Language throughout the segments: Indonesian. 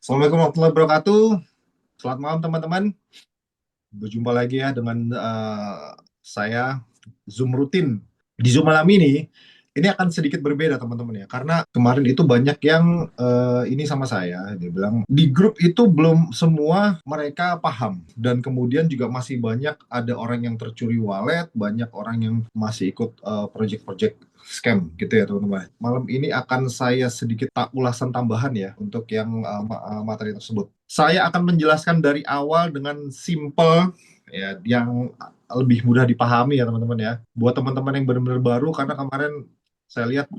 Assalamualaikum warahmatullahi wabarakatuh. Selamat malam teman-teman. Berjumpa lagi ya dengan saya Zoom rutin. Di Zoom malam ini akan sedikit berbeda teman-teman ya. Karena kemarin itu banyak yang ini sama saya, dia bilang di grup itu belum semua mereka paham. Dan kemudian juga masih banyak ada orang yang tercuri wallet, banyak orang yang masih ikut project-project scam gitu ya teman-teman. Malam ini akan saya sedikit ulasan tambahan ya untuk yang materi tersebut. Saya akan menjelaskan dari awal dengan simple ya yang lebih mudah dipahami ya teman-teman ya. Buat teman-teman yang benar-benar baru karena kemarin saya lihat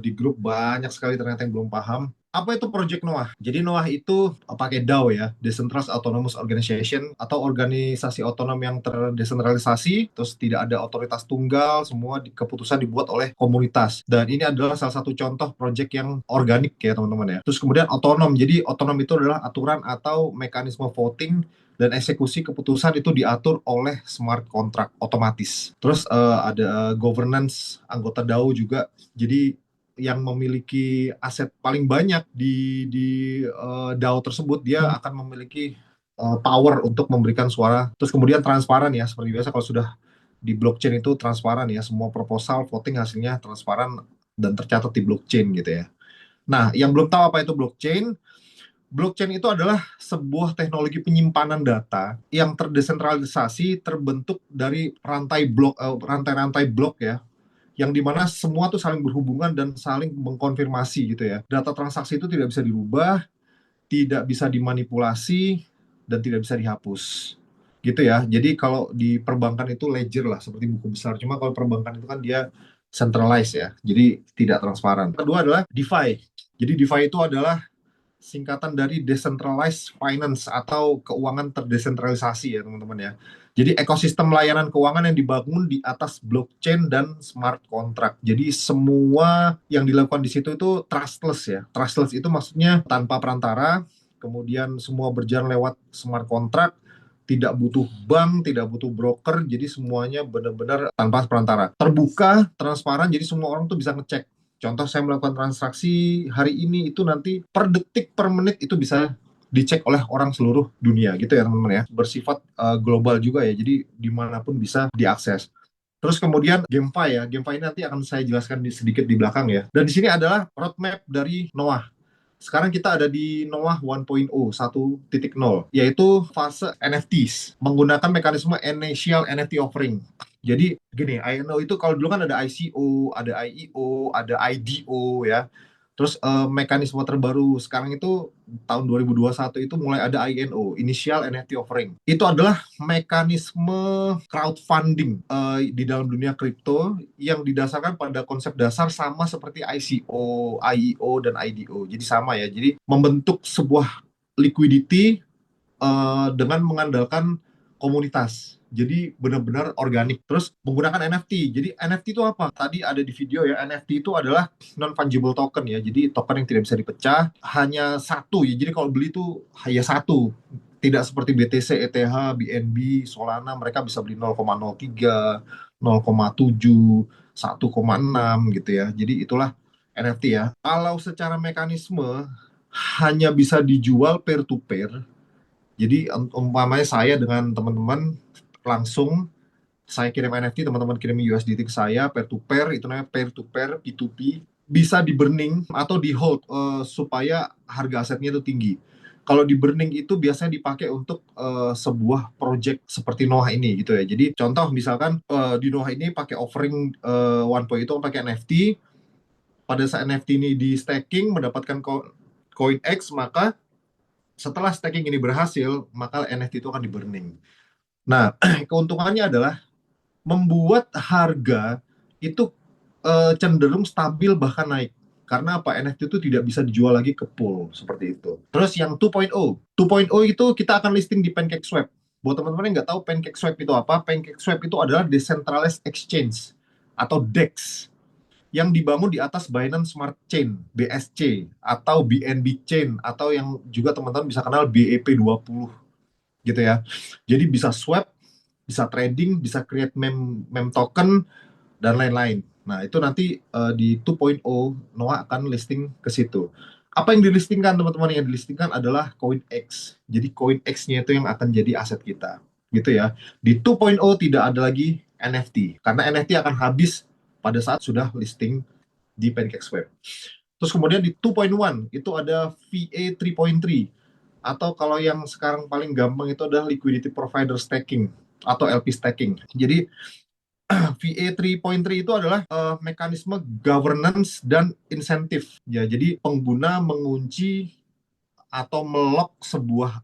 di grup banyak sekali ternyata yang belum paham. Apa itu Project Noah? Jadi Noah itu pakai DAO ya, Decentralized Autonomous Organization atau organisasi otonom yang terdesentralisasi, terus tidak ada otoritas tunggal, semua keputusan dibuat oleh komunitas. Dan ini adalah salah satu contoh project yang organik ya teman-teman ya. Terus kemudian otonom. Jadi otonom itu adalah aturan atau mekanisme voting dan eksekusi keputusan itu diatur oleh smart contract otomatis. Terus ada governance anggota DAO juga. Jadi yang memiliki aset paling banyak di DAO tersebut dia akan memiliki power untuk memberikan suara. Terus kemudian transparan ya, seperti biasa kalau sudah di blockchain itu transparan ya, semua proposal voting hasilnya transparan dan tercatat di blockchain gitu ya. Nah, yang belum tahu apa itu blockchain, blockchain itu adalah sebuah teknologi penyimpanan data yang terdesentralisasi, terbentuk dari rantai-rantai blok ya, yang dimana semua tuh saling berhubungan dan saling mengkonfirmasi gitu ya. Data transaksi itu tidak bisa dirubah, tidak bisa dimanipulasi, dan tidak bisa dihapus. Gitu ya. Jadi kalau di perbankan itu ledger lah, seperti buku besar. Cuma kalau perbankan itu kan dia centralized ya, jadi tidak transparan. Kedua adalah DeFi. Jadi DeFi itu adalah singkatan dari decentralized finance atau keuangan terdesentralisasi ya teman-teman ya. Jadi ekosistem layanan keuangan yang dibangun di atas blockchain dan smart contract. Jadi semua yang dilakukan di situ itu trustless ya. Trustless itu maksudnya tanpa perantara, kemudian semua berjalan lewat smart contract, tidak butuh bank, tidak butuh broker, jadi semuanya benar-benar tanpa perantara. Terbuka, transparan, jadi semua orang tuh bisa ngecek. Contoh saya melakukan transaksi hari ini itu nanti per detik per menit itu bisa dicek oleh orang seluruh dunia gitu ya teman-teman ya. Bersifat global juga ya, jadi dimanapun bisa diakses. Terus kemudian GameFi ya, GameFi ini nanti akan saya jelaskan sedikit di belakang ya. Dan di sini adalah roadmap dari Noah. Sekarang kita ada di Noah 1.0, yaitu fase NFTs, menggunakan mekanisme initial NFT offering. Jadi gini, INO itu kalau dulu kan ada ICO, ada IEO, ada IDO ya. Terus mekanisme terbaru sekarang itu tahun 2021 itu mulai ada INO, Initial NFT Offering. Itu adalah mekanisme crowdfunding di dalam dunia kripto yang didasarkan pada konsep dasar sama seperti ICO, IEO, dan IDO. Jadi sama ya. Jadi membentuk sebuah liquidity dengan mengandalkan komunitas. Jadi benar-benar organik. Terus menggunakan NFT. Jadi NFT itu apa? Tadi ada di video ya. NFT itu adalah non fungible token ya. Jadi token yang tidak bisa dipecah, hanya satu ya. Jadi kalau beli itu hanya satu. Tidak seperti BTC, ETH, BNB, Solana, mereka bisa beli 0,03, 0,7, 1,6 gitu ya. Jadi itulah NFT ya. Kalau secara mekanisme hanya bisa dijual peer to peer, jadi umpamanya saya dengan teman-teman langsung saya kirim NFT, teman-teman kirim USDT ke saya peer to pair, itu namanya peer to pair P2P, bisa di burning atau di hold supaya harga asetnya itu tinggi. Kalau di burning itu biasanya dipakai untuk sebuah project seperti Noah ini gitu ya. Jadi contoh misalkan di Noah ini pakai offering 1.0 pakai NFT, pada saat NFT ini di staking mendapatkan koin X, maka setelah staking ini berhasil, maka NFT itu akan di-burning. Nah, keuntungannya adalah membuat harga itu cenderung stabil bahkan naik. Karena apa? NFT itu tidak bisa dijual lagi ke pool seperti itu. Terus yang 2.0. 2.0 itu kita akan listing di PancakeSwap. Buat teman-teman yang nggak tahu PancakeSwap itu apa, PancakeSwap itu adalah Decentralized Exchange atau DEX yang dibangun di atas Binance Smart Chain, BSC, atau BNB Chain, atau yang juga teman-teman bisa kenal BEP20 gitu ya. Jadi bisa swap, bisa trading, bisa create meme token, dan lain-lain. Nah, itu nanti di 2.0 Noah akan listing ke situ. Apa yang dilistingkan teman-teman? Yang dilistingkan adalah koin X. Jadi koin X-nya itu yang akan jadi aset kita, gitu ya. Di 2.0 tidak ada lagi NFT, karena NFT akan habis pada saat sudah listing di PancakeSwap. Terus kemudian di 2.1 itu ada VA 3.3, atau kalau yang sekarang paling gampang itu adalah liquidity provider staking atau LP staking. Jadi VA 3.3 itu adalah mekanisme governance dan insentif ya. Jadi pengguna mengunci atau melok sebuah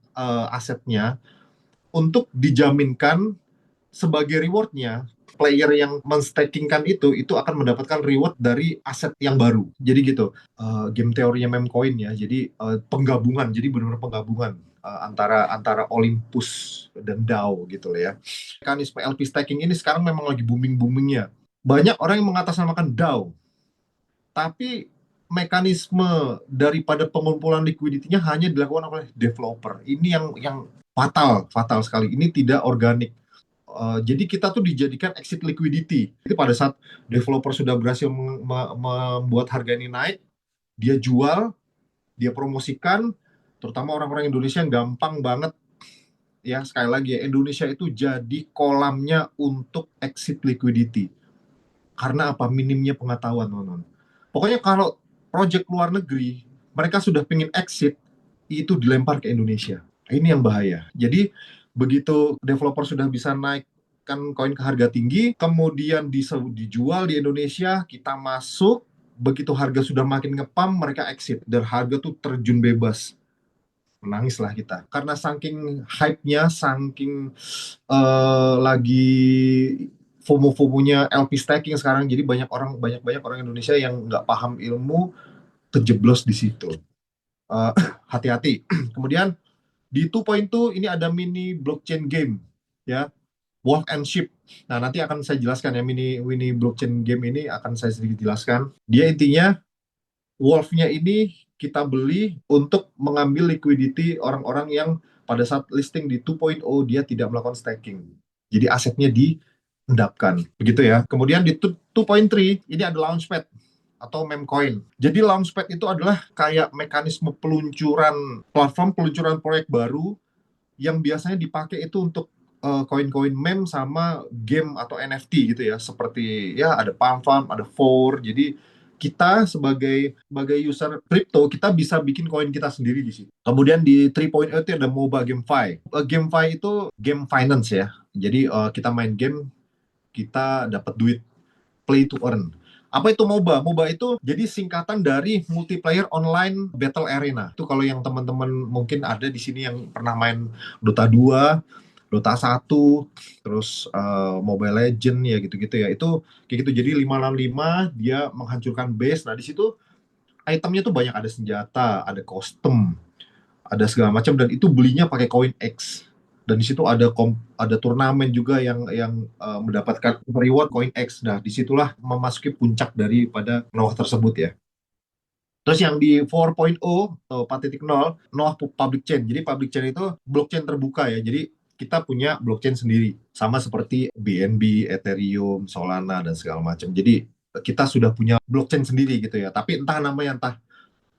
asetnya untuk dijaminkan sebagai rewardnya player yang menstakingkan itu akan mendapatkan reward dari aset yang baru. Jadi gitu. Game teorinya Memcoin ya. Jadi penggabungan. Jadi benar-benar penggabungan antara antara Olympus dan DAO gitu loh ya. Mekanisme LP staking ini sekarang memang lagi booming-boomingnya. Banyak orang yang mengatasnamakan DAO, tapi mekanisme daripada pengumpulan liquidity-nya hanya dilakukan oleh developer. Ini yang fatal, fatal sekali. Ini tidak organik. Jadi kita tuh dijadikan exit liquidity. Jadi pada saat developer sudah berhasil membuat harga ini naik, dia jual, dia promosikan, terutama orang-orang Indonesia yang gampang banget ya, sekali lagi ya, Indonesia itu jadi kolamnya untuk exit liquidity. Karena apa? Minimnya pengetahuan, teman-teman. Pokoknya kalau project luar negeri, mereka sudah pengen exit, itu dilempar ke Indonesia. Ini yang bahaya. Jadi begitu developer sudah bisa naikkan koin ke harga tinggi, kemudian dijual di Indonesia, kita masuk, begitu harga sudah makin ngepam, mereka exit. Dan harga tuh terjun bebas. Menangislah kita. Karena saking hype-nya, saking lagi FOMO-FOMO-nya LP stacking sekarang, jadi banyak orang Indonesia yang nggak paham ilmu, kejeblos di situ. Eh, Hati-hati. Kemudian di 2.2 ini ada mini blockchain game ya, Wolf and Sheep. Nah, nanti akan saya jelaskan ya, mini blockchain game ini akan saya sedikit jelaskan. Dia intinya Wolf-nya ini kita beli untuk mengambil liquidity orang-orang yang pada saat listing di 2.0 dia tidak melakukan staking. Jadi asetnya diendapkan. Begitu ya. Kemudian di 2.3 ini ada Launchpad atau Memcoin. Jadi Launchpad itu adalah kayak mekanisme peluncuran platform, peluncuran proyek baru yang biasanya dipakai itu untuk koin-koin meme sama game atau NFT gitu ya. Seperti ya ada Palm Farm, ada Four. Jadi kita sebagai user crypto kita bisa bikin koin kita sendiri di situ. Kemudian di 3.0 itu ada MOBA GameFi. GameFi itu game finance ya. Jadi kita main game, kita dapat duit, play to earn. Apa itu MOBA? MOBA itu jadi singkatan dari multiplayer online battle arena. Itu kalau yang teman-teman mungkin ada di sini yang pernah main Dota 2, Dota 1, terus Mobile Legend ya gitu-gitu ya. Itu kayak gitu. Jadi 5 lawan 5 dia menghancurkan base. Nah, di situ itemnya tuh banyak, ada senjata, ada kostum, ada segala macam, dan itu belinya pakai koin X. Dan di situ ada turnamen juga yang mendapatkan reward koin X. Nah, disitulah memasuki puncak daripada Noah tersebut ya. Terus yang di 4.0 atau 4.0 Noah public chain. Jadi public chain itu blockchain terbuka ya. Jadi kita punya blockchain sendiri, sama seperti BNB, Ethereum, Solana dan segala macam. Jadi kita sudah punya blockchain sendiri gitu ya. Tapi entah namanya, entah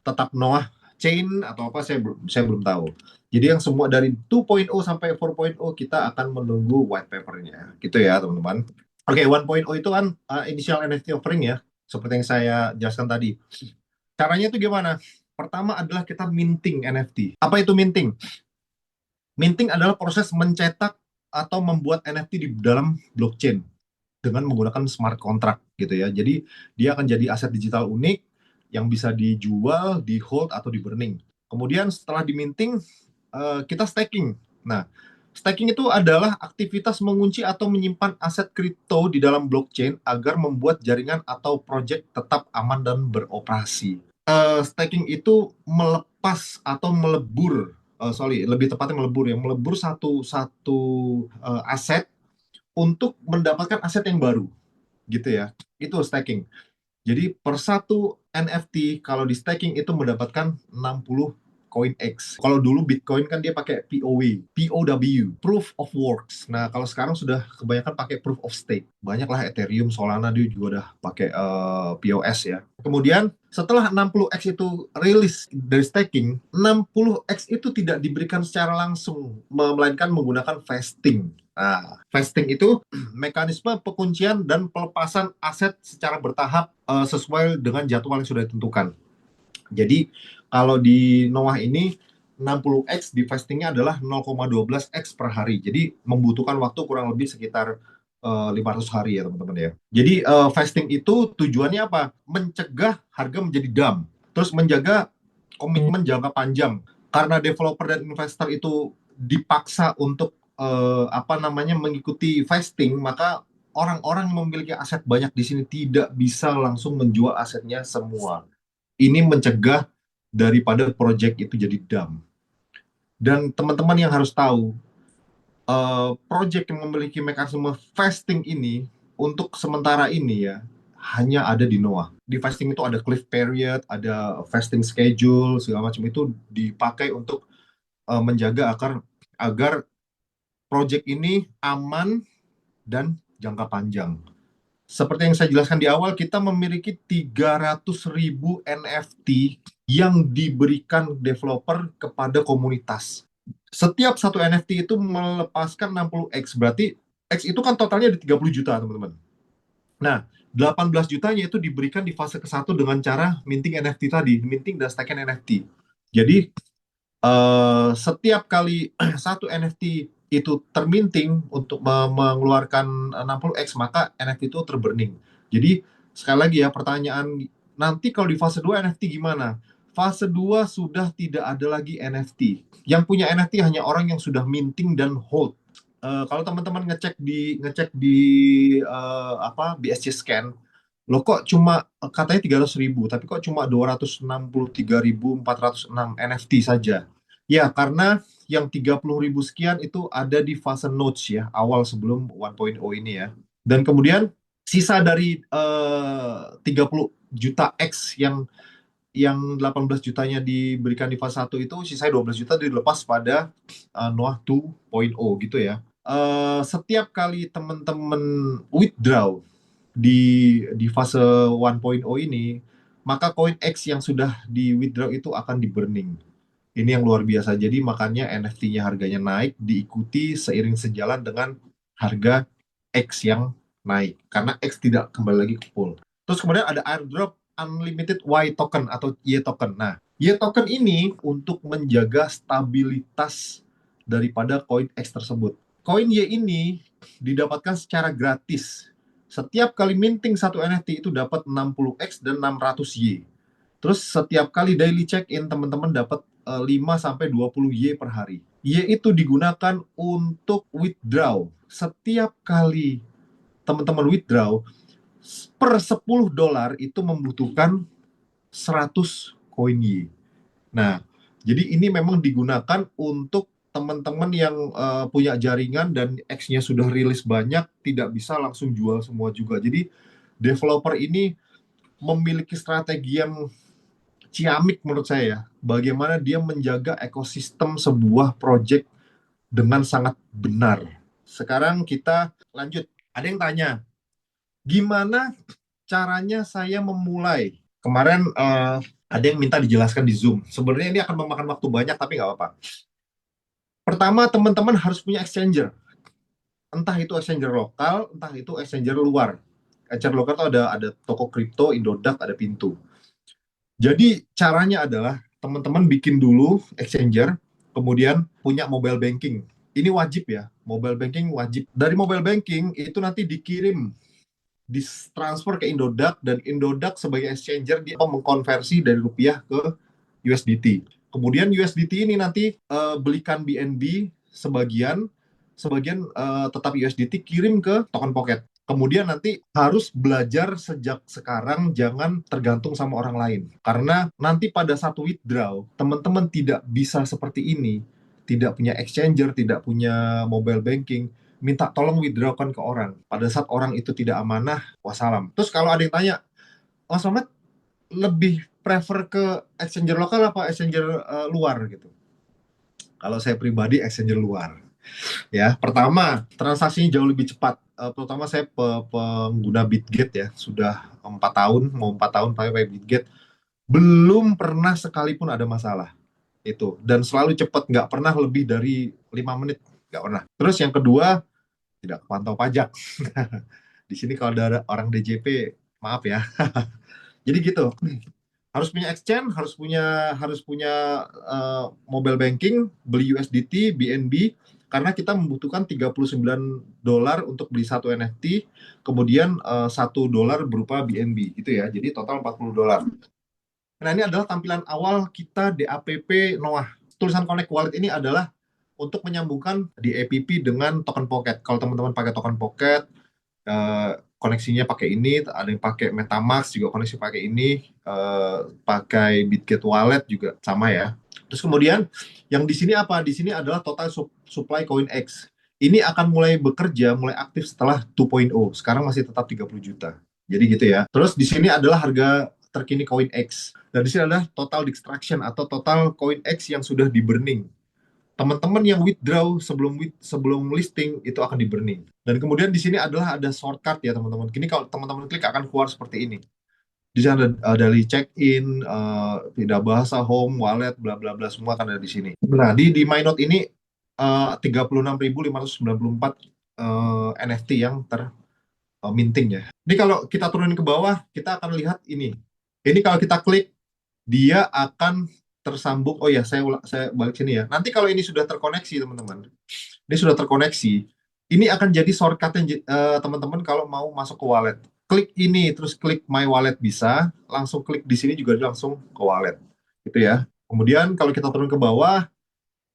tetap Noah chain atau apa, saya belum tahu. Jadi yang semua dari 2.0 sampai 4.0 kita akan menunggu white papernya gitu ya teman-teman. Oke, 1.0 itu kan initial NFT offering ya, seperti yang saya jelaskan tadi. Caranya itu gimana? Pertama adalah kita minting NFT. Apa itu minting? Minting adalah proses mencetak atau membuat NFT di dalam blockchain dengan menggunakan smart contract gitu ya. Jadi dia akan jadi aset digital unik yang bisa dijual, di hold atau di burning. Kemudian setelah diminting, kita staking. Nah, staking itu adalah aktivitas mengunci atau menyimpan aset kripto di dalam blockchain agar membuat jaringan atau project tetap aman dan beroperasi. Staking itu melepas atau melebur, sorry, lebih tepatnya melebur ya, melebur satu satu aset untuk mendapatkan aset yang baru gitu ya. Itu staking. Jadi per satu NFT kalau di staking itu mendapatkan 60 CoinEx. Kalau dulu Bitcoin kan dia pakai POW, Proof of Works. Nah, kalau sekarang sudah kebanyakan pakai Proof of Stake. Banyaklah Ethereum, Solana dia juga udah pakai POS ya. Kemudian setelah 60x itu rilis dari staking, 60x itu tidak diberikan secara langsung, melainkan menggunakan vesting. Nah, vesting itu mekanisme penguncian dan pelepasan aset secara bertahap sesuai dengan jadwal yang sudah ditentukan. Jadi kalau di Noah ini 60x di vestingnya adalah 0,12x per hari. Jadi membutuhkan waktu kurang lebih sekitar 500 hari ya teman-teman ya. Jadi vesting itu tujuannya apa? Mencegah harga menjadi dump. Terus menjaga komitmen jangka panjang. Karena developer dan investor itu dipaksa untuk mengikuti vesting, maka orang-orang yang memiliki aset banyak di sini tidak bisa langsung menjual asetnya semua. Ini mencegah daripada project itu jadi dump. Dan teman-teman yang harus tahu, project yang memiliki mekanisme vesting ini untuk sementara ini ya hanya ada di Noah. Di vesting itu ada cliff period, ada vesting schedule, segala macam itu dipakai untuk menjaga agar project ini aman dan jangka panjang. Seperti yang saya jelaskan di awal, kita memiliki 300.000 NFT yang diberikan developer kepada komunitas. Setiap satu NFT itu melepaskan 60x, berarti X itu kan totalnya ada 30 juta, teman-teman. Nah, 18 jutanya itu diberikan di fase ke-1 dengan cara minting NFT tadi, minting dan staking NFT. Jadi, setiap kali satu NFT itu terminting untuk mengeluarkan 60x, maka NFT itu terburning. Jadi sekali lagi ya pertanyaan, nanti kalau di fase 2 NFT gimana? Fase 2 sudah tidak ada lagi NFT. Yang punya NFT hanya orang yang sudah minting dan hold. Kalau teman-teman ngecek di BSC Scan, lo kok cuma katanya 300.000, tapi kok cuma 263.406 NFT saja. Ya, karena yang 30.000 sekian itu ada di fase nodes ya, awal sebelum 1.0 ini ya. Dan kemudian sisa dari 30 juta X yang 18 jutanya diberikan di fase 1 itu, sisanya 12 juta dilepas pada Noah 2.0 gitu ya. Setiap kali teman-teman withdraw di fase 1.0 ini, maka koin X yang sudah di withdraw itu akan di burning. Ini yang luar biasa. Jadi makanya NFT-nya harganya naik diikuti seiring sejalan dengan harga X yang naik. Karena X tidak kembali lagi ke pool. Terus kemudian ada airdrop unlimited Y token atau Y token. Nah, Y token ini untuk menjaga stabilitas daripada koin X tersebut. Koin Y ini didapatkan secara gratis. Setiap kali minting satu NFT itu dapat 60X dan 600Y. Terus setiap kali daily check-in teman-teman dapat 5 sampai 20 Y per hari. Y itu digunakan untuk withdraw. Setiap kali teman-teman withdraw per $10 itu membutuhkan 100 koin Y. Nah, jadi ini memang digunakan untuk teman-teman yang punya jaringan dan X-nya sudah rilis banyak, tidak bisa langsung jual semua juga. Jadi developer ini memiliki strategi yang ciamik menurut saya ya, bagaimana dia menjaga ekosistem sebuah project dengan sangat benar. Sekarang kita lanjut. Ada yang tanya, gimana caranya saya memulai? Kemarin ada yang minta dijelaskan di Zoom. Sebenarnya ini akan memakan waktu banyak, tapi nggak apa-apa. Pertama, teman-teman harus punya exchanger. Entah itu exchanger lokal, entah itu exchanger luar. Exchanger lokal itu ada toko kripto, Indodax, ada Pintu. Jadi caranya adalah teman-teman bikin dulu exchanger, kemudian punya mobile banking. Ini wajib ya, mobile banking wajib. Dari mobile banking itu nanti dikirim, ditransfer ke Indodax, dan Indodax sebagai exchanger dia mengkonversi dari rupiah ke USDT. Kemudian USDT ini nanti belikan BNB sebagian tetap USDT kirim ke token pocket. Kemudian nanti harus belajar sejak sekarang, jangan tergantung sama orang lain. Karena nanti pada satu withdraw, teman-teman tidak bisa seperti ini. Tidak punya exchanger, tidak punya mobile banking, minta tolong withdrawkan ke orang. Pada saat orang itu tidak amanah, wassalam. Terus kalau ada yang tanya, Mas Muhammad, lebih prefer ke exchanger lokal apa exchanger luar gitu? Kalau saya pribadi exchanger luar. Ya, pertama transaksinya jauh lebih cepat. Terutama saya pengguna Bitget ya, sudah 4 tahun, mau 4 tahun pakai Bitget, belum pernah sekalipun ada masalah itu, dan selalu cepat, nggak pernah lebih dari 5 menit, nggak pernah. Terus yang kedua, tidak kepantau pajak. Di sini kalau ada orang DJP, maaf ya. Jadi gitu, harus punya exchange, harus punya mobile banking, beli USDT, BNB, karena kita membutuhkan $39 untuk beli satu NFT, kemudian $1 berupa BNB gitu ya. Jadi total $40. Nah, ini adalah tampilan awal kita di app Noah. Tulisan Connect Wallet ini adalah untuk menyambungkan di app dengan Token Pocket. Kalau teman-teman pakai Token Pocket, koneksinya pakai ini, ada yang pakai MetaMask juga koneksi pakai ini, pakai Bitget Wallet juga sama ya. Terus kemudian yang di sini apa? Di sini adalah total supply CoinX. Ini akan mulai bekerja, mulai aktif setelah 2.0. Sekarang masih tetap 30 juta. Jadi gitu ya. Terus di sini adalah harga terkini CoinX. Dan di sini adalah total extraction atau total CoinX yang sudah di burning. Teman-teman yang withdraw sebelum listing itu akan di burning. Dan kemudian di sini adalah ada shortcut ya teman-teman. Kini kalau teman-teman klik akan keluar seperti ini. Di sana ada dari check-in, tidak bahasa home, wallet, bla bla bla, semua akan ada di sini. Nah, di MyNote ini 36.594 NFT yang minting ya. Ini kalau kita turunin ke bawah, kita akan lihat ini. Ini kalau kita klik, dia akan tersambung. Oh ya, saya balik sini ya. Nanti kalau ini sudah terkoneksi, teman-teman, ini sudah terkoneksi, ini akan jadi shortcutnya teman-teman kalau mau masuk ke wallet. Klik ini, terus klik My Wallet bisa, langsung klik di sini juga langsung ke wallet, gitu ya. Kemudian kalau kita turun ke bawah,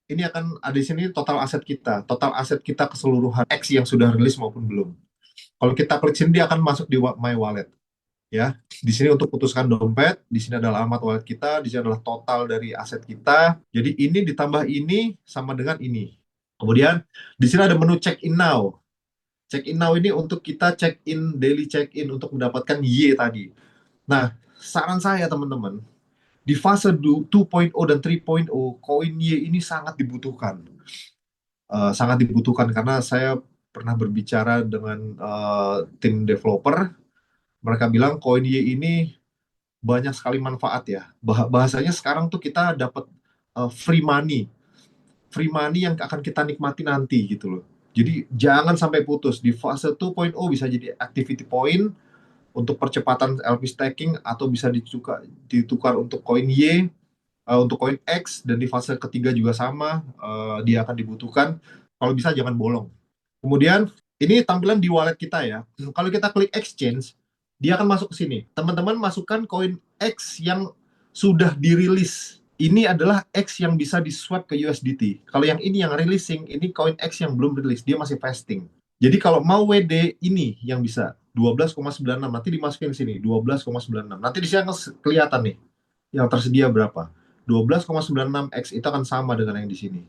ini akan ada di sini total aset kita keseluruhan X yang sudah rilis maupun belum. Kalau kita klik sini, dia akan masuk di My Wallet. Ya, di sini untuk putuskan dompet, di sini adalah alamat wallet kita, di sini adalah total dari aset kita. Jadi ini ditambah ini sama dengan ini. Kemudian di sini ada menu check in now. Check in now ini untuk kita check in, daily check in untuk mendapatkan Y tadi. Nah, saran saya teman-teman, di fase 2.0 dan 3.0, koin Y ini sangat dibutuhkan. Sangat dibutuhkan karena saya pernah berbicara dengan tim developer, mereka bilang koin Y ini banyak sekali manfaat ya. Bahasanya sekarang tuh kita dapat free money yang akan kita nikmati nanti gitu loh. Jadi jangan sampai putus. Di fase 2.0 bisa jadi activity point untuk percepatan LP staking, atau bisa ditukar untuk koin Y, untuk koin X, dan di fase ketiga juga sama, dia akan dibutuhkan. Kalau bisa jangan bolong. Kemudian ini tampilan di wallet kita ya. Kalau kita klik exchange, dia akan masuk ke sini. Teman-teman masukkan koin X yang sudah dirilis. Ini adalah X yang bisa di swap ke USDT. Kalau yang ini yang releasing, ini koin X yang belum rilis, dia masih fasting. Jadi kalau mau WD ini yang bisa 12,96, nanti dimasukin ke sini 12,96. Nanti di sini akan kelihatan nih yang tersedia berapa. 12,96 X itu akan sama dengan yang di sini.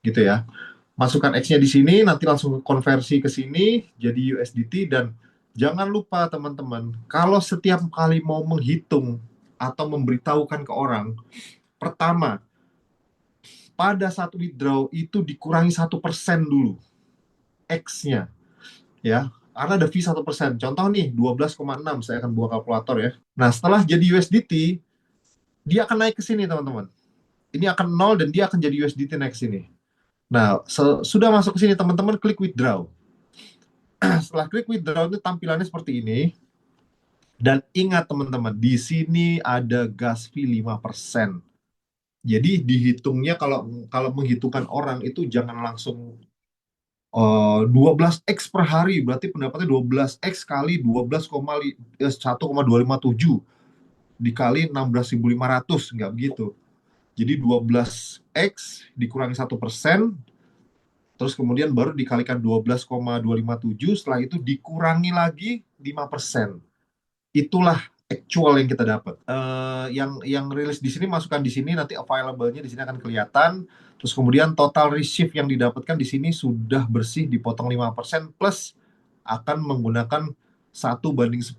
Gitu ya. Masukkan X-nya di sini, nanti langsung konversi ke sini jadi USDT. Dan jangan lupa teman-teman, kalau setiap kali mau menghitung atau memberitahukan ke orang, pertama, pada saat withdraw itu dikurangi 1% dulu X-nya ya, karena ada fee 1%. Contoh nih 12,6, saya akan buka kalkulator ya. Nah, setelah jadi USDT, dia akan naik ke sini teman-teman. Ini akan nol dan dia akan jadi USDT naik ke sini. Nah, sudah masuk ke sini teman-teman, klik withdraw. Setelah klik withdraw itu tampilannya seperti ini. Dan ingat teman-teman, di sini ada gas fee 5%. Jadi dihitungnya, kalau kalau menghitungkan orang itu jangan langsung 12x per hari, berarti pendapatnya 12x kali 1,257 dikali 16.500, nggak begitu. Jadi 12x dikurangi 1%, terus kemudian baru dikalikan 12,257, setelah itu dikurangi lagi 5%. Itulah actual yang kita dapat. Yang rilis di sini, masukkan di sini, nanti available-nya di sini akan kelihatan. Terus kemudian total receive yang didapatkan di sini sudah bersih dipotong 5%, plus akan menggunakan 1/10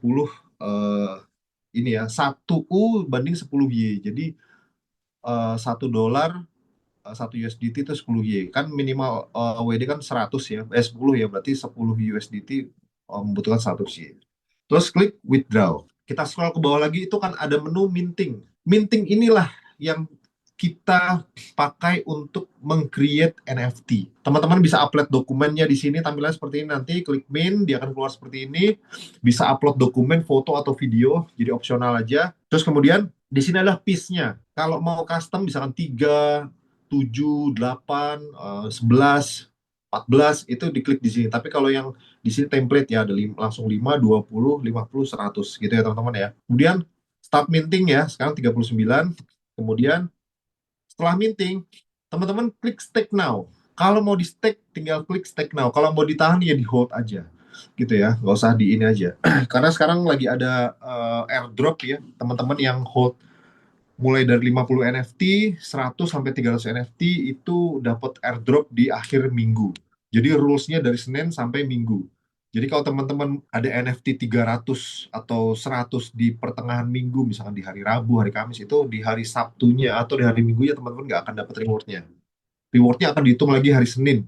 ini ya, 1 U banding 10 Y. Jadi $1, 1 USDT itu 10 Y. Kan minimal WD kan 100 ya, 10 ya, berarti 10 USDT membutuhkan 100 Y. Terus klik withdraw. Kita scroll ke bawah lagi, itu kan ada menu minting. Minting inilah yang kita pakai untuk meng-create NFT. Teman-teman bisa upload dokumennya di sini, tampilannya seperti ini. Nanti klik mint, dia akan keluar seperti ini. Bisa upload dokumen, foto atau video, jadi opsional aja. Terus kemudian di sini adalah piece-nya. Kalau mau custom misalkan 3, 7, 8, 11, 14 itu diklik di sini. Tapi kalau yang di sini template ya, ada langsung 5, 20, 50, 100 gitu ya teman-teman ya. Kemudian start minting ya, sekarang 39. Kemudian setelah minting, teman-teman klik stake now. Kalau mau di stake, tinggal klik stake now. Kalau mau ditahan ya di hold aja, gitu ya. Nggak usah di ini aja. Karena sekarang lagi ada airdrop ya, teman-teman yang hold mulai dari 50 NFT, 100 sampai 300 NFT itu dapat airdrop di akhir minggu. Jadi rules-nya dari Senin sampai Minggu. Jadi kalau teman-teman ada NFT 300 atau 100 di pertengahan minggu, misalkan di hari Rabu, hari Kamis, itu di hari Sabtunya atau di hari Minggunya teman-teman nggak akan dapat reward-nya. Reward-nya akan dihitung lagi hari Senin.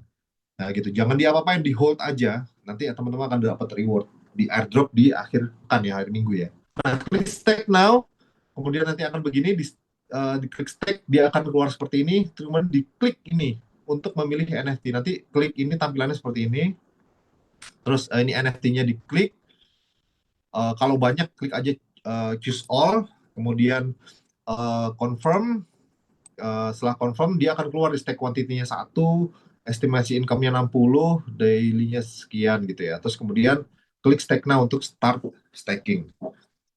Nah gitu, jangan diapa-apain, di hold aja. Nanti ya teman-teman akan dapat reward di airdrop di akhir pekan ya, hari Minggu ya. Nah, klik stake now, kemudian nanti akan begini, di klik stake, dia akan keluar seperti ini, kemudian diklik ini untuk memilih NFT. Nanti klik ini, tampilannya seperti ini. Terus ini NFT-nya diklik. Kalau banyak, klik aja choose all, kemudian confirm. Setelah confirm, dia akan keluar stake quantity-nya 1, estimasi income-nya 60, daily-nya sekian gitu ya. Terus kemudian klik stake now untuk start staking.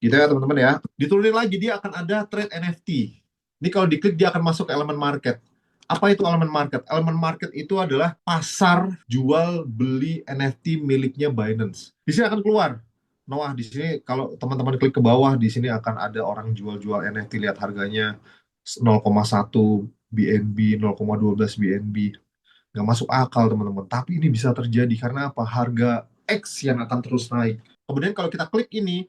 Gitu ya teman-teman ya. Diturunin lagi, dia akan ada trade NFT. Ini kalau diklik dia akan masuk ke elemen market. Apa itu elemen market? Elemen market itu adalah pasar jual beli NFT miliknya Binance. Di sini akan keluar. Noah, di sini kalau teman-teman klik ke bawah, di sini akan ada orang jual-jual NFT, lihat harganya 0,1 BNB, 0,12 BNB. Nggak masuk akal teman-teman. Tapi ini bisa terjadi karena apa? Harga X yang akan terus naik. Kemudian kalau kita klik ini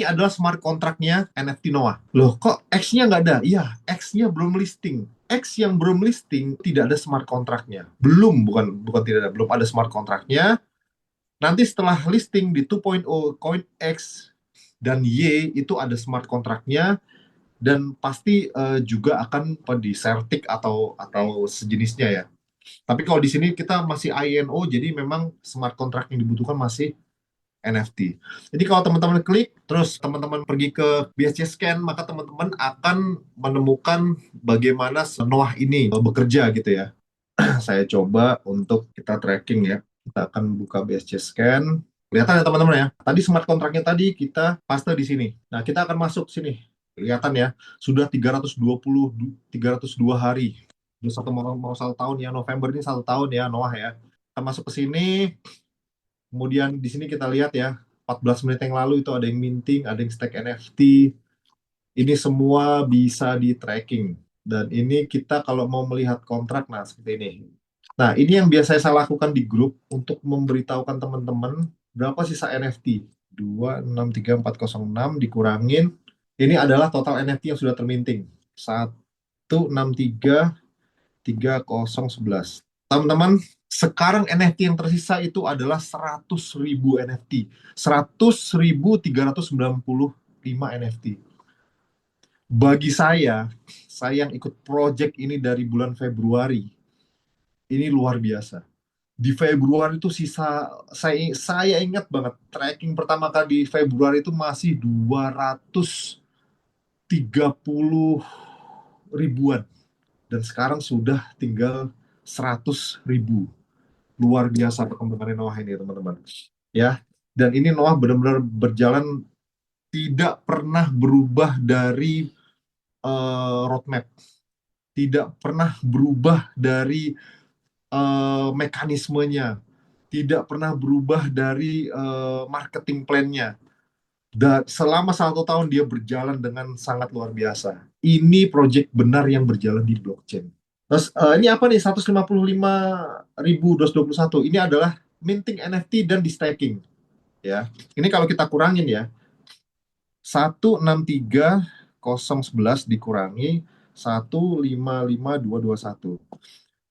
adalah smart kontraknya NFT Noah. Loh, kok X-nya nggak ada? Iya, X-nya belum listing. X yang belum listing tidak ada smart kontraknya. Belum, bukan tidak ada, belum ada smart kontraknya. Nanti setelah listing di 2.0 Coin X dan Y itu ada smart kontraknya, dan pasti juga akan di Certic atau sejenisnya ya. Tapi kalau di sini kita masih INO, jadi memang smart contract yang dibutuhkan masih NFT. Jadi kalau teman-teman klik, terus teman-teman pergi ke BSC Scan, maka teman-teman akan menemukan bagaimana Noah ini bekerja gitu ya. Saya coba untuk kita tracking ya. Kita akan buka BSC Scan. Kelihatan ya teman-teman ya. Tadi smart kontraknya tadi kita paste di sini. Nah, kita akan masuk sini. Kelihatan ya, sudah 302 hari. Udah mau 1 tahun ya, November ini 1 tahun ya Noah ya. Kita masuk ke sini. Kemudian di sini kita lihat ya, 14 menit yang lalu itu ada yang minting, ada yang stake NFT. Ini semua bisa di tracking. Dan ini kita kalau mau melihat kontrak, nah seperti ini. Nah, ini yang biasa saya lakukan di grup untuk memberitahukan teman-teman berapa sisa NFT. 263406 dikurangin. Ini adalah total NFT yang sudah terminting. 1633011. Teman-teman, sekarang NFT yang tersisa itu adalah 100.000 NFT. 100.395 NFT. Bagi saya yang ikut project ini dari bulan Februari, ini luar biasa. Di Februari itu sisa, saya ingat banget, tracking pertama kali di Februari itu masih 230 ribuan. Dan sekarang sudah tinggal 100.000. Luar biasa perkembangan Noah ini teman-teman. Ya, dan ini Noah benar-benar berjalan, tidak pernah berubah dari roadmap, tidak pernah berubah dari mekanismenya, tidak pernah berubah dari marketing plan-nya. Dan selama 1 tahun dia berjalan dengan sangat luar biasa. Ini project benar yang berjalan di blockchain. Terus ini apa nih, 155.221. Ini adalah minting NFT dan di staking ya. Ini kalau kita kurangin ya, 163.011 dikurangi 155.221.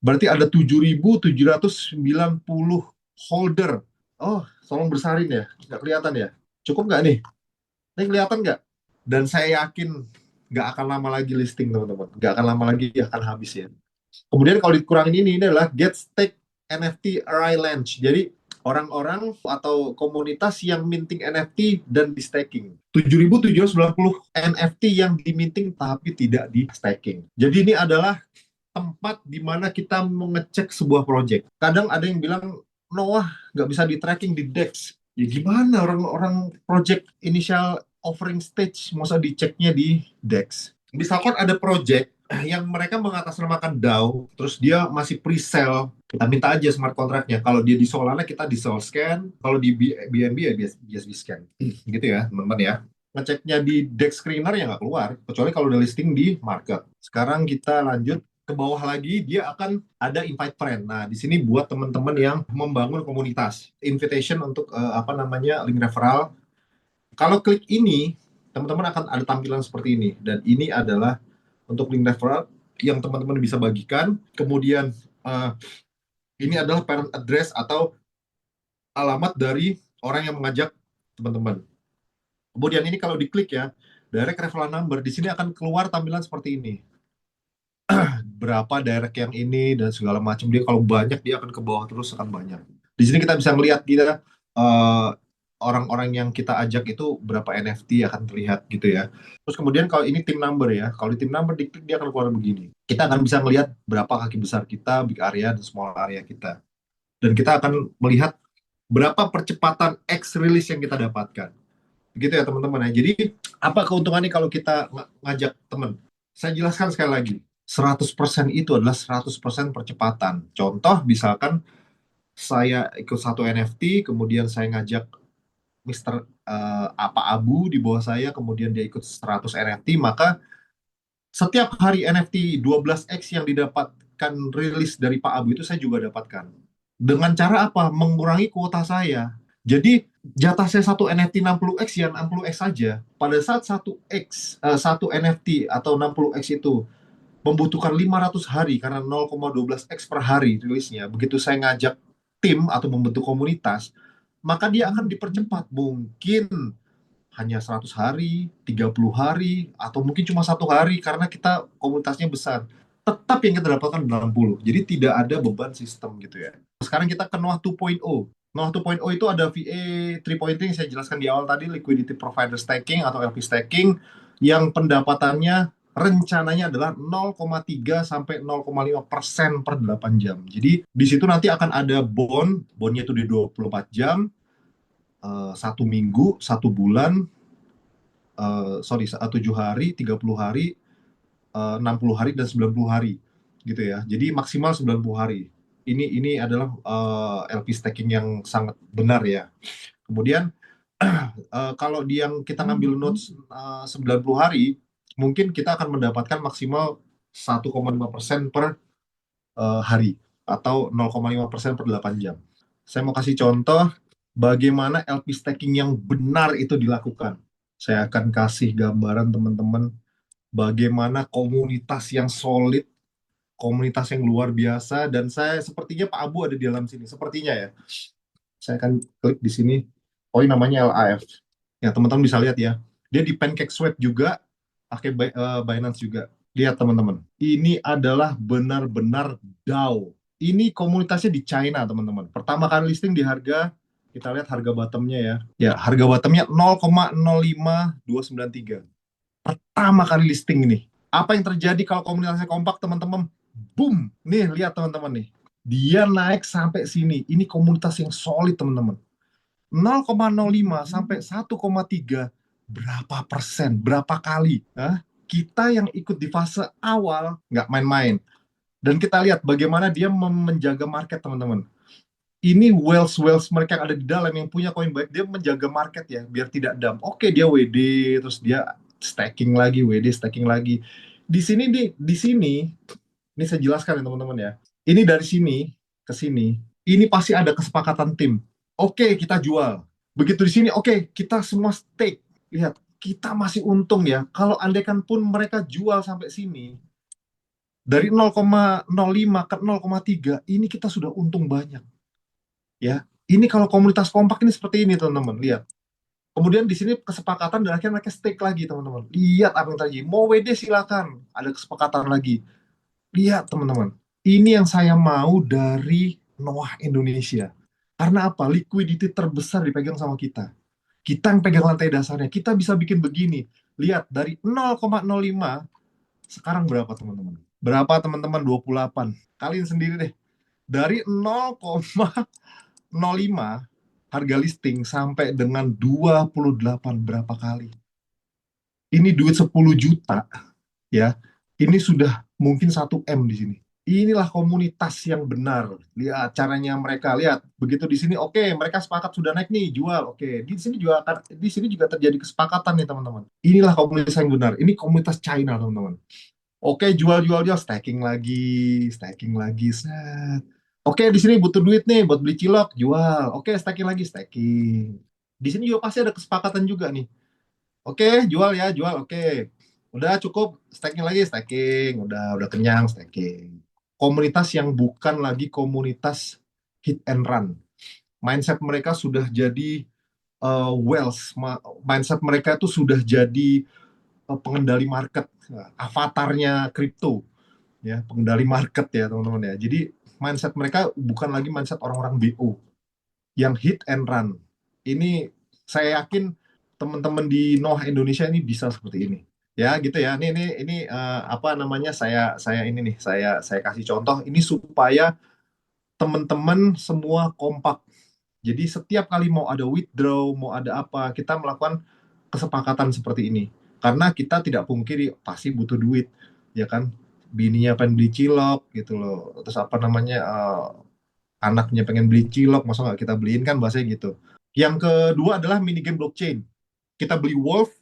Berarti ada 7.790 holder. Oh, tolong bersalin ya. Nggak kelihatan ya? Cukup nggak nih? Ini kelihatan nggak? Dan saya yakin nggak akan lama lagi listing, teman-teman. Nggak akan lama lagi akan habis ya. Kemudian kalau dikurangin ini adalah Get Stake NFT Array Launch. Jadi orang-orang atau komunitas yang minting NFT dan di staking. 7.790 NFT yang diminting tapi tidak di staking. Jadi ini adalah tempat di mana kita mengecek sebuah project. Kadang ada yang bilang, Noah nggak bisa di tracking di DEX. Ya gimana orang-orang project initial offering stage masa diceknya di DEX? Misalkan ada project yang mereka mengatasnamakan DAO, terus dia masih pre-sale, kita minta aja smart contract-nya. Kalau dia di Solana, kita di Sol Scan. Kalau di BNB ya BSB Scan. Gitu ya, teman-teman ya. Ngeceknya di DEX Screener ya nggak keluar, kecuali kalau udah listing di market. Sekarang kita lanjut ke bawah lagi, dia akan ada invite friend. Nah, di sini buat teman-teman yang membangun komunitas, invitation untuk apa namanya, link referral. Kalau klik ini, teman-teman akan ada tampilan seperti ini. Dan ini adalah untuk link referral yang teman-teman bisa bagikan. Kemudian ini adalah parent address atau alamat dari orang yang mengajak teman-teman. Kemudian ini kalau diklik ya, direct referral number, di sini akan keluar tampilan seperti ini. Berapa direct yang ini dan segala macam. Dia kalau banyak dia akan ke bawah terus, akan banyak. Di sini kita bisa melihat kita orang-orang yang kita ajak itu berapa NFT akan terlihat gitu ya. Terus kemudian kalau ini tim number ya, kalau di tim number diklik dia akan keluar begini. Kita akan bisa melihat berapa kaki besar kita, big area dan small area kita. Dan kita akan melihat berapa percepatan X release yang kita dapatkan. Begitu ya teman-teman ya. Jadi apa keuntungannya kalau kita ngajak teman? Saya jelaskan sekali lagi. 100% itu adalah 100% percepatan. Contoh misalkan saya ikut satu NFT, kemudian saya ngajak Mister apa Abu di bawah saya, kemudian dia ikut 100 NFT, maka setiap hari NFT 12x yang didapatkan rilis dari Pak Abu itu saya juga dapatkan. Dengan cara apa? Mengurangi kuota saya. Jadi jatah saya satu NFT 60x ya 60x saja. Pada saat satu NFT atau 60x itu membutuhkan 500 hari karena 0,12x per hari rilisnya. Begitu saya ngajak tim atau membentuk komunitas, maka dia akan dipercepat. Mungkin hanya 100 hari, 30 hari, atau mungkin cuma 1 hari karena kita komunitasnya besar. Tetap yang kita dapatkan 60. Jadi tidak ada beban sistem gitu ya. Sekarang kita ke Noah 2.0. Noah 2.0 itu ada VA 3.0 yang saya jelaskan di awal tadi, Liquidity Provider Staking atau LP Staking, yang pendapatannya rencananya adalah 0,3 sampai 0,5% per 8 jam. Jadi di situ nanti akan ada bondnya itu di 24 jam, 1 minggu, 1 bulan, 7 hari, 30 hari, 60 hari, dan 90 hari. Gitu ya. Jadi maksimal 90 hari. Ini adalah LP staking yang sangat benar ya. Kemudian kalau yang kita ngambil notes 90 hari, mungkin kita akan mendapatkan maksimal 1,5% per hari atau 0,5% per 8 jam. Saya mau kasih contoh bagaimana LP staking yang benar itu dilakukan. Saya akan kasih gambaran teman-teman bagaimana komunitas yang solid, komunitas yang luar biasa, dan saya sepertinya Pak Abu ada di dalam sini. Sepertinya ya. Saya akan klik di sini. Oh, ini namanya LAF. Ya, teman-teman bisa lihat ya. Dia di PancakeSwap juga, pakai Binance juga. Lihat teman-teman. Ini adalah benar-benar DAO. Ini komunitasnya di China, teman-teman. Pertama kali listing di harga, kita lihat harga bottomnya ya. Ya, harga bottomnya 0,05293. Pertama kali listing ini. Apa yang terjadi kalau komunitasnya kompak, teman-teman? Boom! Nih, lihat teman-teman nih. Dia naik sampai sini. Ini komunitas yang solid, teman-teman. 0,05 sampai 1,3, berapa persen, berapa kali. Hah? Kita yang ikut di fase awal nggak main-main. Dan kita lihat bagaimana dia menjaga market, teman-teman. Ini wealth mereka yang ada di dalam yang punya koin baik, dia menjaga market ya biar tidak dump. Oke, dia WD terus dia stacking lagi, WD stacking lagi. Di sini ini saya jelaskan ya teman-teman ya. Ini dari sini ke sini, ini pasti ada kesepakatan tim. Oke, kita jual. Begitu di sini, oke, kita semua stake. Lihat, kita masih untung ya. Kalau andaikan pun mereka jual sampai sini, dari 0,05 ke 0,3, ini kita sudah untung banyak. Ya, ini kalau komunitas kompak ini seperti ini teman-teman, lihat. Kemudian di sini kesepakatan dan akhirnya mereka stake lagi teman-teman. Lihat apa yang terjadi. Mau WD silakan, ada kesepakatan lagi. Lihat teman-teman, ini yang saya mau dari Noah Indonesia. Karena apa? Liquidity terbesar dipegang sama kita. Kita yang pegang lantai dasarnya. Kita bisa bikin begini. Lihat, dari 0,05, sekarang berapa teman-teman? Berapa teman-teman? 28. Kalian sendiri deh. Dari 0,05 harga listing sampai dengan 28, berapa kali? Ini duit 10 juta ya. Ini sudah mungkin 1 M di sini. Inilah komunitas yang benar. Lihat caranya mereka, lihat. Begitu di sini, oke, mereka sepakat sudah naik nih, jual. Oke, di sini juga terjadi kesepakatan nih, teman-teman. Inilah komunitas yang benar. Ini komunitas China, teman-teman. Oke, jual, jual, jual, stacking lagi, set. Oke, di sini butuh duit nih buat beli cilok, jual. Oke, stacking lagi, stacking. Di sini juga pasti ada kesepakatan juga nih. Oke, jual ya, jual. Oke. Udah cukup, stacking lagi, stacking. Udah kenyang, stacking. Komunitas yang bukan lagi komunitas hit and run. Mindset mereka sudah jadi wealth. Mindset mereka itu sudah jadi pengendali market, avatarnya kripto, ya, pengendali market ya teman-teman ya. Jadi mindset mereka bukan lagi mindset orang-orang BO yang hit and run. Ini saya yakin teman-teman di Noah Indonesia ini bisa seperti ini. Ya gitu ya. Ini apa namanya? Saya ini nih, saya kasih contoh ini supaya teman-teman semua kompak. Jadi setiap kali mau ada withdraw, mau ada apa, kita melakukan kesepakatan seperti ini. Karena kita tidak pungkiri pasti butuh duit, ya kan? Bininya pengen beli cilok gitu loh. Terus apa namanya? Anaknya pengen beli cilok, masa nggak kita beliin kan bahasanya gitu. Yang kedua adalah mini game blockchain. Kita beli Wolf,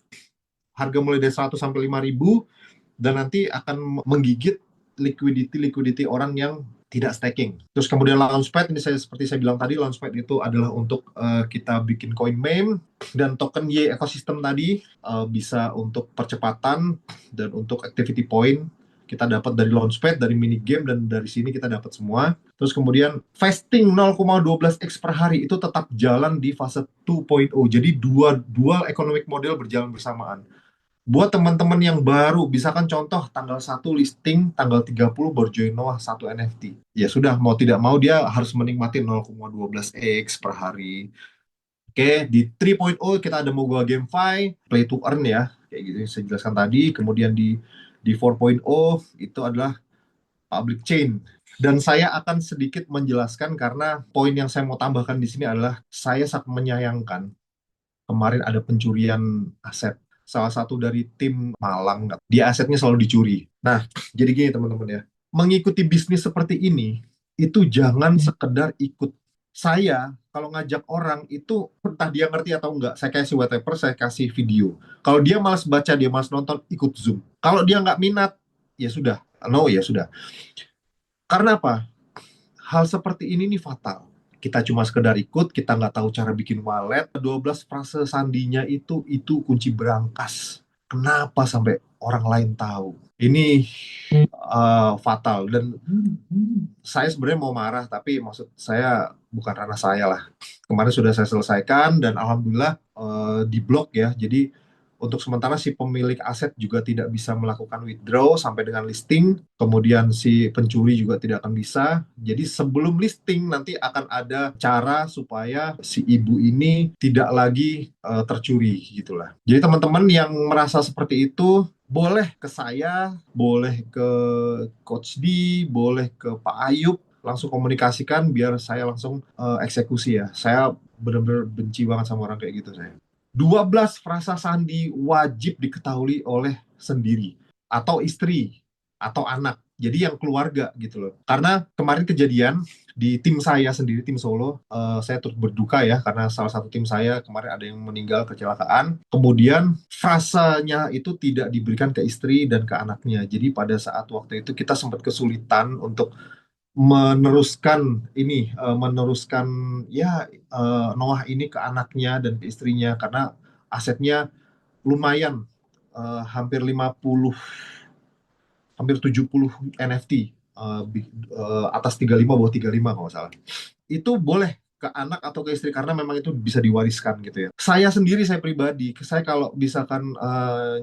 harga mulai dari 100 sampai 5.000, dan nanti akan menggigit liquidity orang yang tidak staking. Terus kemudian Launchpad, ini seperti saya bilang tadi, Launchpad itu adalah untuk kita bikin coin meme, dan token Y ekosistem tadi bisa untuk percepatan dan untuk activity point kita dapat dari Launchpad, dari mini game, dan dari sini kita dapat semua. Terus kemudian fasting 0,12x per hari itu tetap jalan di fase 2.0. Jadi dual economic model berjalan bersamaan. Buat teman-teman yang baru, misalkan contoh tanggal 1 listing, tanggal 30 baru join Noah 1 NFT. Ya sudah, mau tidak mau dia harus menikmati 0,12x per hari. Oke, di 3.0 kita ada Mogul GameFi, Play to Earn ya, kayak gitu yang saya jelaskan tadi. Kemudian di 4.0 itu adalah public chain. Dan saya akan sedikit menjelaskan karena poin yang saya mau tambahkan di sini adalah saya sangat menyayangkan kemarin ada pencurian aset. Salah satu dari tim Malang, dia asetnya selalu dicuri. Nah, jadi gini teman-teman ya, mengikuti bisnis seperti ini, itu jangan sekedar ikut. Saya, kalau ngajak orang itu, entah dia ngerti atau enggak, saya kasih white paper, saya kasih video. Kalau dia malas baca, dia malas nonton, ikut Zoom. Kalau dia nggak minat, ya sudah. No, ya sudah. Karena apa? Hal seperti ini nih fatal. Kita cuma sekedar ikut, kita nggak tahu cara bikin wallet. 12 frase sandinya itu kunci berangkas. Kenapa sampai orang lain tahu? Ini fatal. Dan saya sebenarnya mau marah, tapi maksud saya bukan ranah saya lah. Kemarin sudah saya selesaikan dan alhamdulillah di blok ya. Jadi untuk sementara si pemilik aset juga tidak bisa melakukan withdraw sampai dengan listing, kemudian si pencuri juga tidak akan bisa. Jadi sebelum listing nanti akan ada cara supaya si ibu ini tidak lagi tercuri gitulah. Jadi teman-teman yang merasa seperti itu boleh ke saya, boleh ke Coach D, boleh ke Pak Ayub, langsung komunikasikan biar saya langsung eksekusi ya. Saya benar-benar benci banget sama orang kayak gitu saya. 12 frasa sandi wajib diketahui oleh sendiri atau istri atau anak. Jadi yang keluarga gitu loh. Karena kemarin kejadian di tim saya sendiri, tim Solo, saya turut berduka ya karena salah satu tim saya kemarin ada yang meninggal kecelakaan. Kemudian frasanya itu tidak diberikan ke istri dan ke anaknya. Jadi pada saat waktu itu kita sempat kesulitan untuk meneruskan ya Noah ini ke anaknya dan ke istrinya karena asetnya lumayan, hampir 50, hampir 70 NFT, atas 35, bawah 35 kalau nggak salah. Itu boleh ke anak atau ke istri karena memang itu bisa diwariskan gitu ya. Saya pribadi, saya kalau misalkan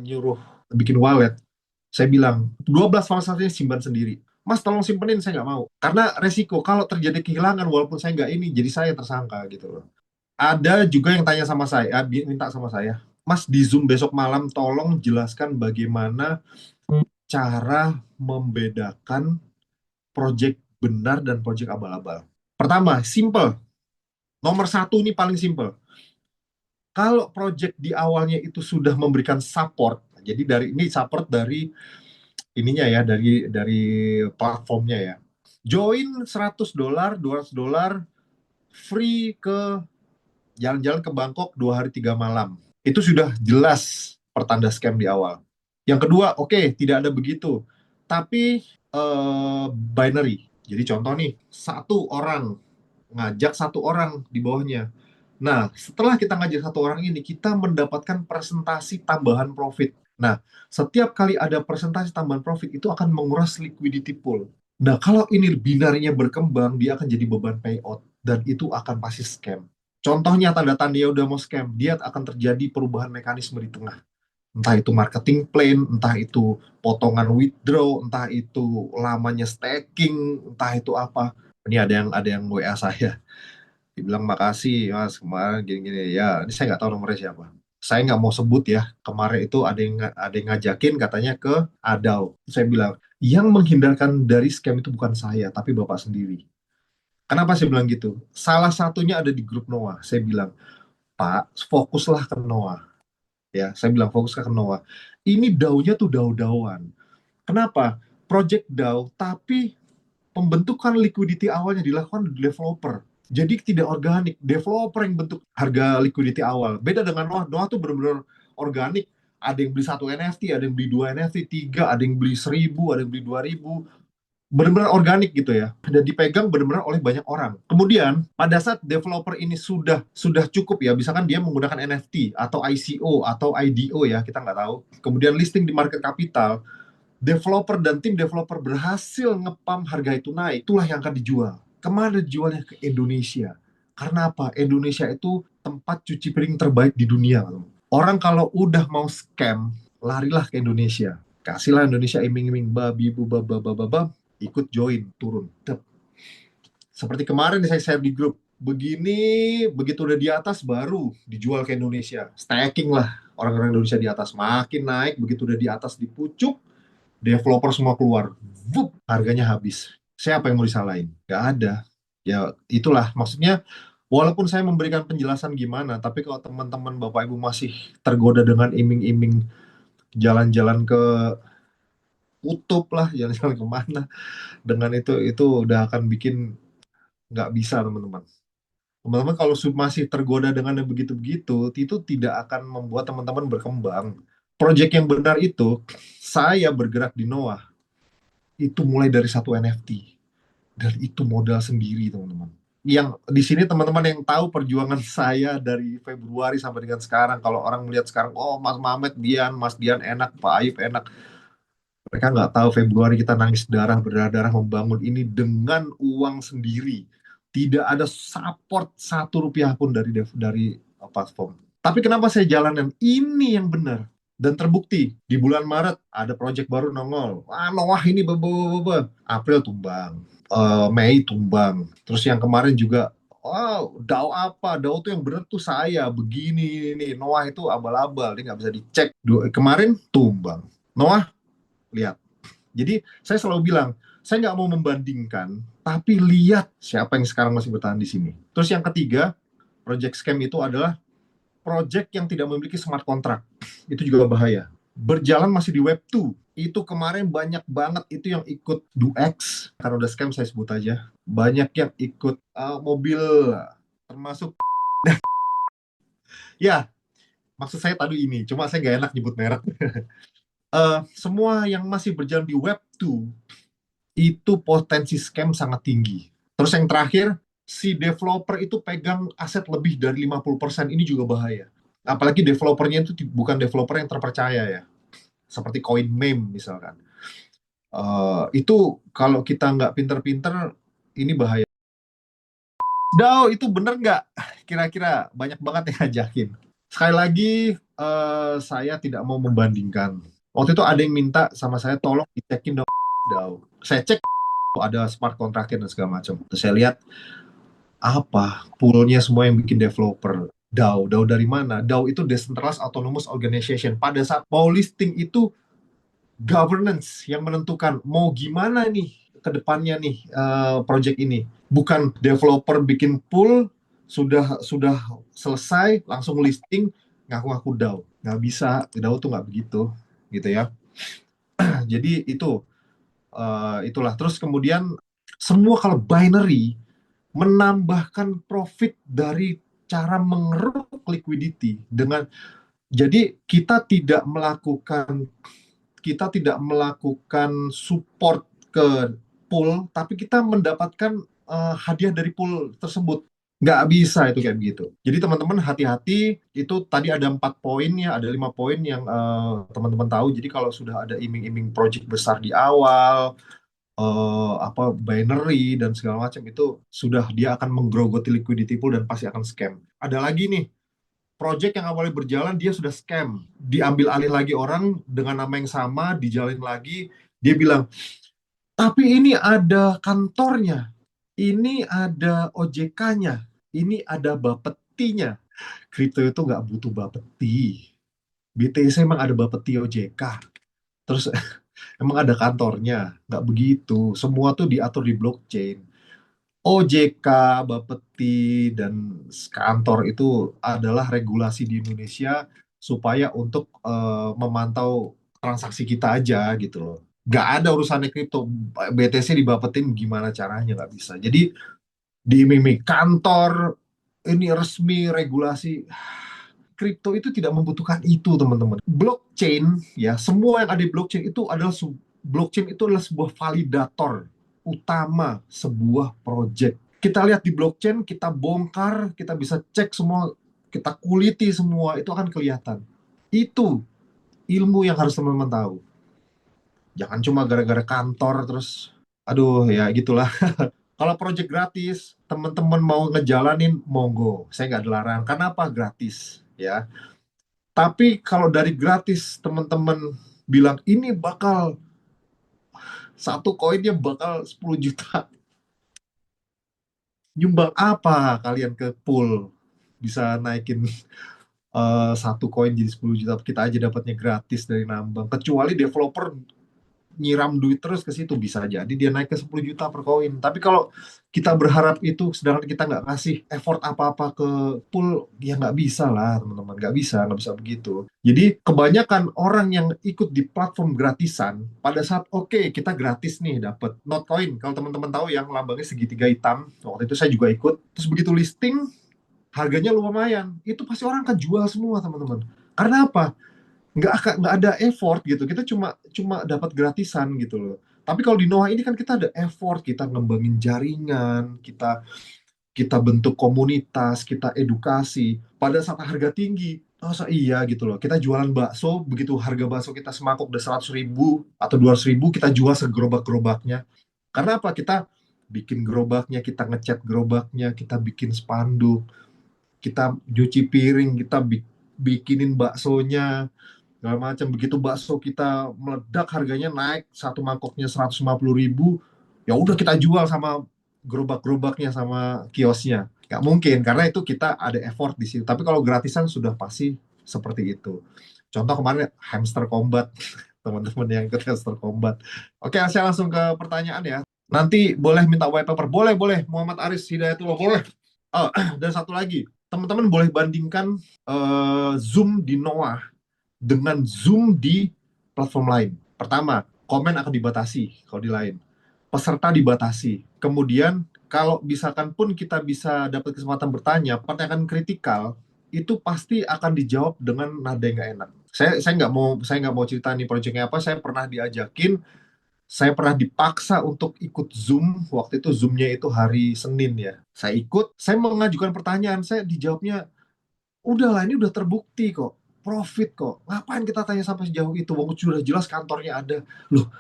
nyuruh bikin wallet, saya bilang 12 salah satunya simpan sendiri. Mas tolong simpenin, saya nggak mau. Karena resiko kalau terjadi kehilangan walaupun saya nggak ini, jadi saya tersangka gitu loh. Ada juga yang tanya sama saya, minta sama saya, Mas di Zoom besok malam tolong jelaskan bagaimana cara membedakan project benar dan project abal-abal. Pertama, simple. Nomor satu ini paling simple. Kalau project di awalnya itu sudah memberikan support, jadi dari ini support dari ininya ya, dari platformnya ya. Join $100, $200, free ke jalan-jalan ke Bangkok 2 hari 3 malam. Itu sudah jelas pertanda scam di awal. Yang kedua, oke, tidak ada begitu. Tapi binary. Jadi contoh nih, satu orang ngajak satu orang di bawahnya. Nah, setelah kita ngajak satu orang ini, kita mendapatkan presentasi tambahan profit. Nah, setiap kali ada presentasi tambahan profit, itu akan menguras liquidity pool. Nah, kalau ini binarnya berkembang, dia akan jadi beban payout. Dan itu akan pasti scam. Contohnya tanda-tanda dia udah mau scam, dia akan terjadi perubahan mekanisme di tengah. Entah itu marketing plan, entah itu potongan withdraw, entah itu lamanya staking, entah itu apa. Ini ada yang WA saya. Dibilang makasih mas kemarin gini-gini ya. Ini saya nggak tahu nomornya siapa. Saya nggak mau sebut ya. Kemarin itu ada yang ngajakin katanya ke Adau. Saya bilang yang menghindarkan dari scam itu bukan saya, tapi bapak sendiri. Kenapa saya bilang gitu? Salah satunya ada di grup Noah. Saya bilang, Pak, fokuslah ke Noah. Ya, saya bilang fokus ke Noah. Ini DAO-nya tuh DAO-DAOan. Kenapa? Project DAO, tapi pembentukan liquidity awalnya dilakukan di developer. Jadi tidak organik. Developer yang bentuk harga liquidity awal. Beda dengan Noah. Noah tuh benar-benar organik. Ada yang beli 1 NFT, ada yang beli 2 NFT, 3, ada yang beli 1.000, ada yang beli 2.000. Benar-benar organik gitu ya. Dan dipegang benar-benar oleh banyak orang. Kemudian pada saat developer ini sudah cukup ya, misalkan dia menggunakan NFT atau ICO atau IDO ya, kita nggak tahu. Kemudian listing di market capital, developer dan tim developer berhasil ngepam harga itu naik, itulah yang akan dijual. Kemana dijualnya? Ke Indonesia. Karena apa? Indonesia itu tempat cuci piring terbaik di dunia. Orang kalau udah mau scam, larilah ke Indonesia. Kasihlah Indonesia iming-iming babi bu baba, ikut join, turun. Seperti kemarin saya share di grup, begini, begitu udah di atas baru dijual ke Indonesia. Stacking lah orang-orang Indonesia di atas. Makin naik, begitu udah di atas di pucuk, developer semua keluar. Vup, harganya habis. Siapa yang mau disalahin? Gak ada. Ya itulah, maksudnya walaupun saya memberikan penjelasan gimana, tapi kalau teman-teman Bapak Ibu masih tergoda dengan iming-iming jalan-jalan ke kutub lah, jalan-jalan kemana, dengan itu udah akan bikin nggak bisa teman-teman. Teman-teman kalau masih tergoda dengan yang begitu-begitu, itu tidak akan membuat teman-teman berkembang. Project yang benar itu, saya bergerak di Noah, itu mulai dari 1 NFT. Dan itu modal sendiri teman-teman. Yang di sini teman-teman yang tahu perjuangan saya dari Februari sampai dengan sekarang, kalau orang melihat sekarang, oh Mas Dian enak, Pak Aib enak. Mereka nggak tahu Februari kita nangis darah berdarah-darah membangun ini dengan uang sendiri. Tidak ada support 1 rupiah pun dari platform. Tapi kenapa saya jalanin? Ini yang benar. Dan terbukti di bulan Maret ada project baru nongol. Wah ini April tumbang, Mei tumbang. Terus yang kemarin juga, wow, DAO apa? DAO tuh yang bener tuh saya begini nih. Noah itu abal-abal, dia nggak bisa dicek. Kemarin tumbang. Noah lihat. Jadi saya selalu bilang, saya nggak mau membandingkan, tapi lihat siapa yang sekarang masih bertahan di sini. Terus yang ketiga, project scam itu adalah project yang tidak memiliki smart contract. Itu juga bahaya. Berjalan masih di web 2. Itu kemarin banyak banget itu yang ikut DuX. Karena udah scam saya sebut aja. Banyak yang ikut mobil, termasuk ya, maksud saya tadi ini. Cuma saya nggak enak nyebut merek. Semua yang masih berjalan di web 2 itu potensi scam sangat tinggi. Terus yang terakhir, si developer itu pegang aset lebih dari 50%, ini juga bahaya. Apalagi developernya itu bukan developer yang terpercaya ya, seperti CoinMeme misalkan. Itu kalau kita nggak pinter-pinter, ini bahaya. Dao itu bener nggak? Kira-kira banyak banget yang ngajakin. Sekali lagi, saya tidak mau membandingkan. Waktu itu ada yang minta sama saya, tolong dicekin dong Dao. Saya cek, ada smart contract dan segala macam. Terus saya lihat, apa poolnya semua yang bikin developer. DAO dari mana? DAO itu Decentralized Autonomous Organization. Pada saat mau listing itu governance yang menentukan mau gimana nih ke depannya nih project ini. Bukan developer bikin pool sudah selesai langsung listing ngaku-ngaku DAO. Nggak bisa, DAO tuh nggak begitu gitu ya. Jadi itulah. Terus kemudian semua kalau binary menambahkan profit dari cara mengeruk liquidity dengan jadi kita tidak melakukan support ke pool, tapi kita mendapatkan hadiah dari pool tersebut. Nggak bisa itu kayak begitu. Jadi teman-teman hati-hati, itu tadi ada 4 poin ya, ada 5 poin yang teman-teman tahu. Jadi kalau sudah ada iming-iming project besar di awal, apa binary dan segala macam itu sudah dia akan menggerogoti liquidity pool dan pasti akan scam. Ada lagi nih project yang awalnya berjalan dia sudah scam, diambil alih lagi orang dengan nama yang sama, dijalin lagi, dia bilang, tapi ini ada kantornya, ini ada OJK-nya, ini ada bapetinya. Kripto itu nggak butuh bapeti. BTC emang ada bapeti OJK. Terus emang ada kantornya. Nggak begitu. Semua tuh diatur di blockchain. OJK, Bapeti, dan kantor itu adalah regulasi di Indonesia supaya untuk memantau transaksi kita aja gitu loh. Nggak ada urusannya kripto. BTC dibapetin gimana caranya, nggak bisa. Jadi diiming kantor, ini resmi, regulasi. Kripto itu tidak membutuhkan itu, teman-teman. Blockchain, ya, semua yang ada di blockchain itu adalah sebuah validator utama sebuah project. Kita lihat di blockchain, kita bongkar, kita bisa cek semua, kita kuliti semua, itu akan kelihatan. Itu ilmu yang harus teman-teman tahu. Jangan cuma gara-gara kantor terus, aduh ya gitulah. Kalau project gratis, teman-teman mau ngejalanin, monggo. Saya nggak dilarang. Karena apa? Gratis, ya. Tapi kalau dari gratis, teman-teman bilang, ini bakal, satu koinnya bakal 10 juta. Nyumbang apa kalian ke pool? Bisa naikin satu koin jadi 10 juta. Kita aja dapatnya gratis dari nambang. Kecuali developer nyiram duit terus ke situ, bisa jadi dia naik ke 10 juta per koin. Tapi kalau kita berharap itu sedangkan kita nggak kasih effort apa-apa ke pool, ya nggak bisa lah teman-teman, nggak bisa begitu. Jadi kebanyakan orang yang ikut di platform gratisan pada saat oke, kita gratis nih dapat Notcoin, kalau teman-teman tahu yang lambangnya segitiga hitam, waktu itu saya juga ikut. Terus begitu listing harganya lumayan, itu pasti orang akan jual semua teman-teman. Karena apa? Nggak ada effort gitu, kita cuma cuma dapat gratisan gitu loh. Tapi kalau di Noah ini kan kita ada effort, kita ngembangin jaringan, kita kita bentuk komunitas, kita edukasi pada saat harga tinggi. Masa iya gitu loh, kita jualan bakso, begitu harga bakso kita semangkuk udah 100.000 atau 200.000, kita jual segerobak-gerobaknya. Karena apa? Kita bikin gerobaknya, kita ngecat gerobaknya, kita bikin spanduk, kita cuci piring, kita bikinin baksonya, segala macam. Begitu bakso kita meledak harganya naik, satu mangkoknya 150.000, ya udah kita jual sama gerobak-gerobaknya sama kiosnya. Nggak mungkin karena itu kita ada effort di situ. Tapi kalau gratisan sudah pasti seperti itu. Contoh kemarin hamster combat, teman-teman yang ikut hamster combat. Oke, saya langsung ke pertanyaan ya. Nanti boleh minta white paper, boleh boleh. Muhammad Aris Hidayatullah, boleh. Oh, dan satu lagi, teman-teman boleh bandingkan Zoom di Noah dengan Zoom di platform lain. Pertama, komen akan dibatasi kalau di lain. Peserta dibatasi. Kemudian, kalau misalkan pun kita bisa dapat kesempatan bertanya, pertanyaan kritikal, itu pasti akan dijawab dengan nada yang nggak enak. Saya nggak mau cerita nih proyeknya apa. Saya pernah dipaksa untuk ikut Zoom. Waktu itu Zoomnya itu hari Senin ya. Saya ikut, saya mengajukan pertanyaan, saya dijawabnya Udahlah, ini udah terbukti kok, profit kok. Ngapain kita tanya sampai sejauh itu? Wong sudah jelas kantornya ada. Loh,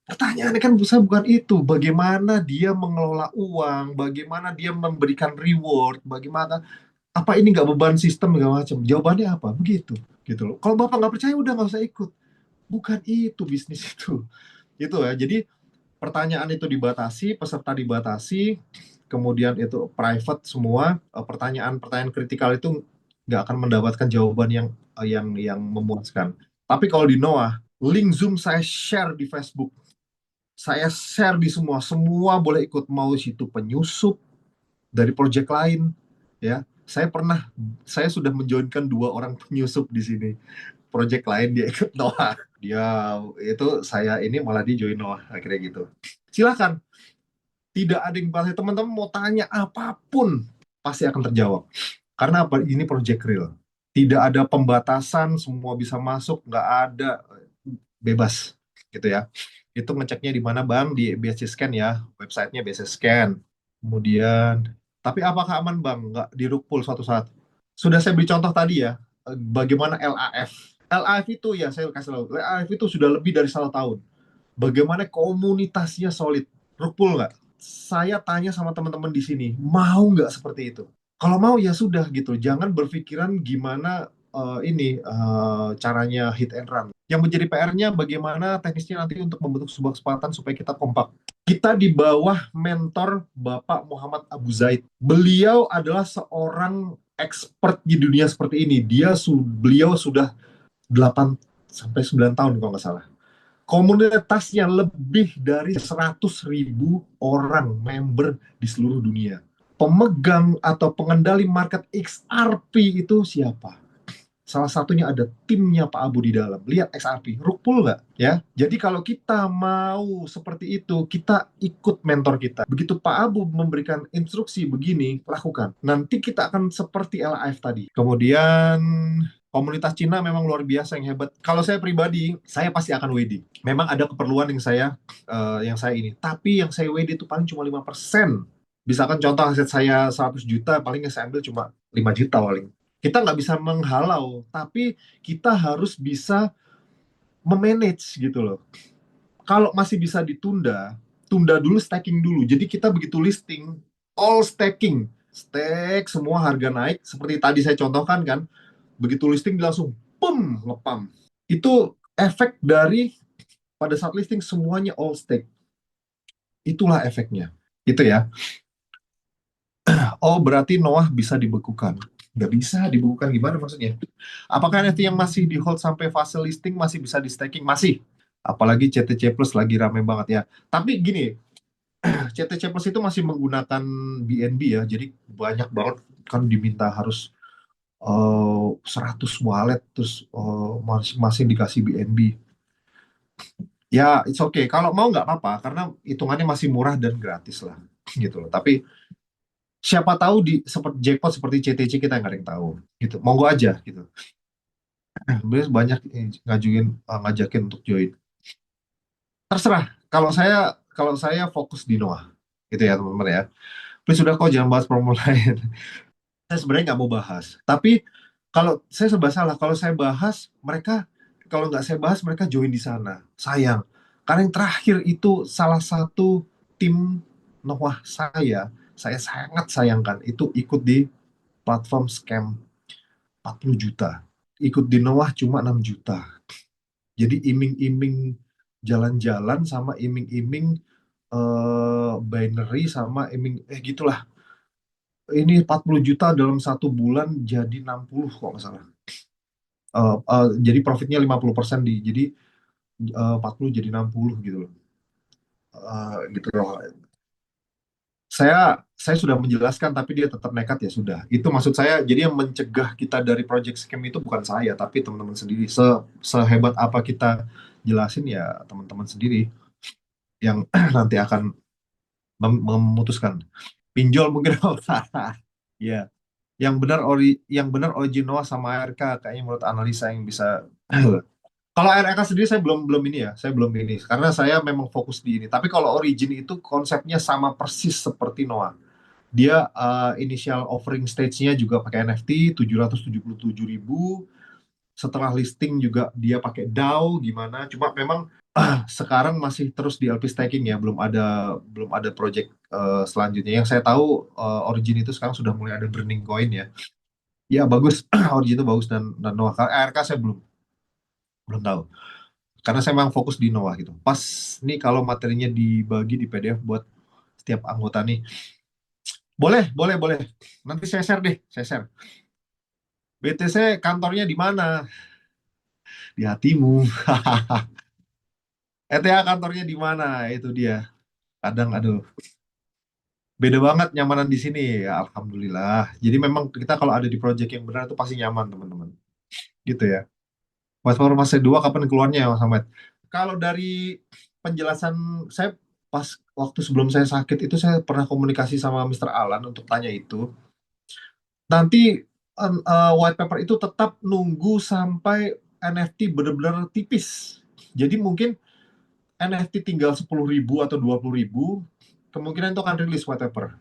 pertanyaannya kan bukan itu. Bagaimana dia mengelola uang, bagaimana dia memberikan reward, bagaimana apa ini nggak beban sistem segala macam. Jawabannya apa? Begitu, gitu loh. Kalau bapak nggak percaya, udah nggak usah ikut. Bukan itu bisnis itu, gitu ya. Jadi pertanyaan itu dibatasi, peserta dibatasi, kemudian itu private semua. Pertanyaan-pertanyaan kritikal itu nggak akan mendapatkan jawaban yang memuaskan. Tapi kalau di Noah, link Zoom saya share di Facebook, saya share di semua, semua boleh ikut, mau situ penyusup dari project lain, ya. Saya sudah menjoinkan 2 orang penyusup di sini. Project lain dia ikut Noah. Dia itu saya ini malah di join Noah akhirnya gitu. Silakan, tidak ada yang pasti. Teman-teman mau tanya apapun pasti akan terjawab. Karena apa? Ini project real. Tidak ada pembatasan, semua bisa masuk, nggak ada, bebas gitu ya. Itu ngeceknya di mana Bang? Di BSC Scan ya, websitenya BSC Scan. Kemudian, tapi apakah aman Bang? Nggak di rug pull suatu saat. Sudah saya beri contoh tadi ya, bagaimana LAF. LAF itu ya saya kasih tahu, LAF itu sudah lebih dari 1 tahun. Bagaimana komunitasnya solid. Rug pull nggak? Saya tanya sama teman-teman di sini, mau nggak seperti itu? Kalau mau ya sudah gitu, jangan berpikiran gimana caranya hit and run. Yang menjadi PR-nya bagaimana teknisnya nanti untuk membentuk sebuah kesempatan supaya kita kompak. Kita di bawah mentor Bapak Muhammad Abu Zaid. Beliau adalah seorang expert di dunia seperti ini. Beliau sudah 8 sampai 9 tahun kalau nggak salah. Komunitasnya lebih dari 100.000 orang member di seluruh dunia. Pemegang atau pengendali market XRP itu siapa? Salah satunya ada timnya Pak Abu di dalam. Lihat XRP, rug pull nggak? Ya. Jadi kalau kita mau seperti itu, kita ikut mentor kita. Begitu Pak Abu memberikan instruksi begini, lakukan. Nanti kita akan seperti LAF tadi. Kemudian komunitas Cina memang luar biasa yang hebat. Kalau saya pribadi, saya pasti akan WD. Memang ada keperluan yang saya ini. Tapi yang saya WD itu paling cuma 5%. Misalkan contoh aset saya 100 juta, palingnya saya ambil cuma 5 juta paling. Kita nggak bisa menghalau, tapi kita harus bisa memanage gitu loh. Kalau masih bisa ditunda, tunda dulu, stacking dulu. Jadi kita begitu listing, all stacking. Stack, semua harga naik. Seperti tadi saya contohkan kan, begitu listing langsung, pum, ngepam. Itu efek dari pada saat listing semuanya all stack. Itulah efeknya. Itu ya. Oh, berarti Noah bisa dibekukan. Nggak bisa dibekukan gimana maksudnya? Apakah NFT yang masih di hold sampai fase listing masih bisa di staking? Masih. Apalagi CTC Plus lagi rame banget ya. Tapi gini, CTC Plus itu masih menggunakan BNB ya. Jadi banyak banget kan diminta harus 100 wallet terus masing-masing dikasih BNB. Ya, it's okay. Kalau mau nggak apa-apa karena hitungannya masih murah dan gratis lah gitu loh. Tapi siapa tahu di seperti jackpot seperti CTC kita nggak ada yang tahu gitu. Monggo aja gitu. Biasanya banyak ngajakin untuk join. Terserah. Kalau saya fokus di Noah gitu ya teman-teman ya. Please sudah kok jangan bahas promo lain. Saya sebenarnya nggak mau bahas. Tapi kalau saya serba salah, kalau saya bahas mereka, kalau nggak saya bahas mereka join di sana. Sayang. Karena yang terakhir itu salah satu tim Noah saya sangat sayangkan itu ikut di platform scam 40 juta. Ikut di Noah cuma 6 juta. Jadi iming-iming jalan-jalan sama iming-iming binary sama gitulah. Ini 40 juta dalam 1 bulan jadi 60 kok nggak salah. Jadi profitnya 50% jadi 40 jadi 60 gitu loh. Gitu loh. Saya sudah menjelaskan tapi dia tetap nekat ya sudah. Itu maksud saya. Jadi yang mencegah kita dari project scam itu bukan saya tapi teman-teman sendiri. Sehebat apa kita jelasin ya teman-teman sendiri yang nanti akan memutuskan. Pinjol mungkin. Ya, yang benar origin Noah sama ARK kayaknya menurut analisa yang bisa. Kalau RK sendiri saya belum belum ini ya, saya belum ini karena saya memang fokus di ini. Tapi kalau origin itu konsepnya sama persis seperti Noah. Dia initial offering stage-nya juga pakai NFT 777.000. Setelah listing juga dia pakai DAO gimana. Cuma memang sekarang masih terus di LP staking ya, belum ada project selanjutnya. Yang saya tahu Origin itu sekarang sudah mulai ada burning coin ya. Ya bagus, Origin itu bagus dan Noah. ARK saya belum belum tahu. Karena saya memang fokus di Noah gitu. Pas nih kalau materinya dibagi di PDF buat setiap anggota nih. Boleh, boleh, boleh. Nanti saya share deh, saya share. BTC kantornya di mana? Di hatimu. ETA kantornya di mana? Itu dia. Kadang aduh, beda banget nyamanan di sini. Ya, Alhamdulillah. Jadi memang kita kalau ada di project yang benar itu pasti nyaman, teman-teman. Gitu ya. Platform fase 2 kapan keluarnya ya, Mas Ahmad? Kalau dari penjelasan saya pas waktu sebelum saya sakit itu saya pernah komunikasi sama Mr. Alan untuk tanya itu. Nanti white paper itu tetap nunggu sampai NFT benar-benar tipis. Jadi mungkin NFT tinggal 10.000 atau 20.000, kemungkinan itu akan rilis white paper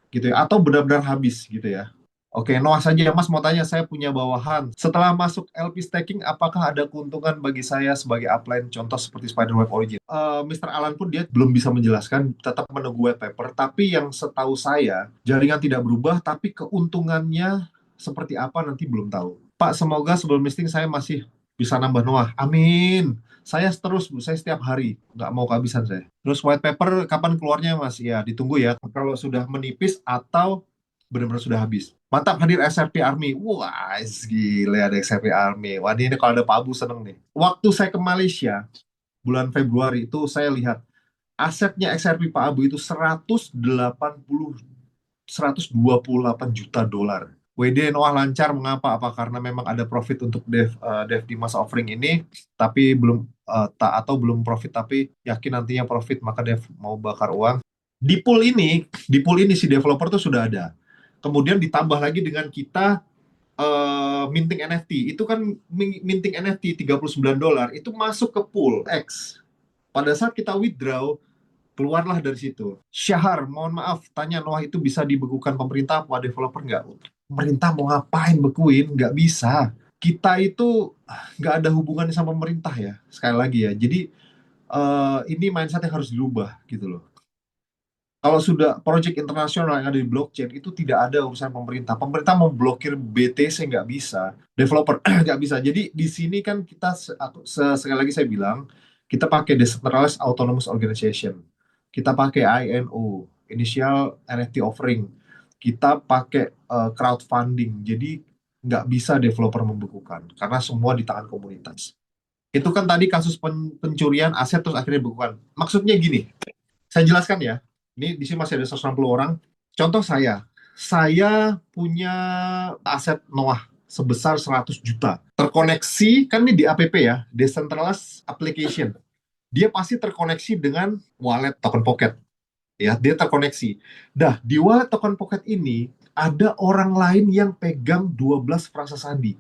gitu ya, atau benar-benar habis gitu ya. Oke, Noah saja ya Mas, mau tanya, saya punya bawahan. Setelah masuk LP staking, apakah ada keuntungan bagi saya sebagai upline, contoh seperti Spiderweb Origin? Mr. Alan pun dia belum bisa menjelaskan, tetap menunggu white paper. Tapi yang setahu saya, jaringan tidak berubah, tapi keuntungannya seperti apa nanti belum tahu. Pak, semoga sebelum listing saya masih bisa nambah Noah. Amin. Saya terus, Bu. Saya setiap hari. Nggak mau kehabisan saya. Terus white paper kapan keluarnya, Mas? Ya, ditunggu ya. Kalau sudah menipis atau benar-benar sudah habis. Mantap hadir SRP Army. Wah, gile ada SRP Army. Wah, ini kalau ada Pak Abu seneng nih. Waktu saya ke Malaysia, bulan Februari itu saya lihat asetnya XRP Pak Abu itu 128 juta dolar. WD Noah lancar, mengapa? Apa karena memang ada profit untuk dev di masa offering ini, tapi belum tak atau belum profit tapi yakin nantinya profit maka dev mau bakar uang. Di pool ini si developer tuh sudah ada. Kemudian ditambah lagi dengan kita minting NFT. Itu kan minting NFT $39 itu masuk ke pool X. Pada saat kita withdraw, keluarlah dari situ. Syahar, mohon maaf, tanya Noah itu bisa dibekukan pemerintah apa developer nggak? Pemerintah mau ngapain bekuin? Nggak bisa. Kita itu nggak ada hubungannya sama pemerintah ya, sekali lagi ya. Jadi ini mindset yang harus dirubah gitu loh. Kalau sudah proyek internasional yang ada di blockchain itu tidak ada urusan pemerintah. Pemerintah mau blokir BTC nggak bisa, developer nggak bisa. Jadi di sini kan kita sekali lagi saya bilang kita pakai decentralized autonomous organization, kita pakai INO, initial NFT offering, kita pakai crowdfunding. Jadi nggak bisa developer membekukan karena semua di tangan komunitas. Itu kan tadi kasus pencurian aset terus akhirnya dibekukan. Maksudnya gini, saya jelaskan ya. Ini di sini masih ada 160 orang. Contoh saya punya aset Noah sebesar 100 juta. Terkoneksi, kan ini di APP ya, Decentralized Application. Dia pasti terkoneksi dengan wallet Token Pocket. Ya, dia terkoneksi. Dah, di wallet Token Pocket ini, ada orang lain yang pegang 12 frasa sandi.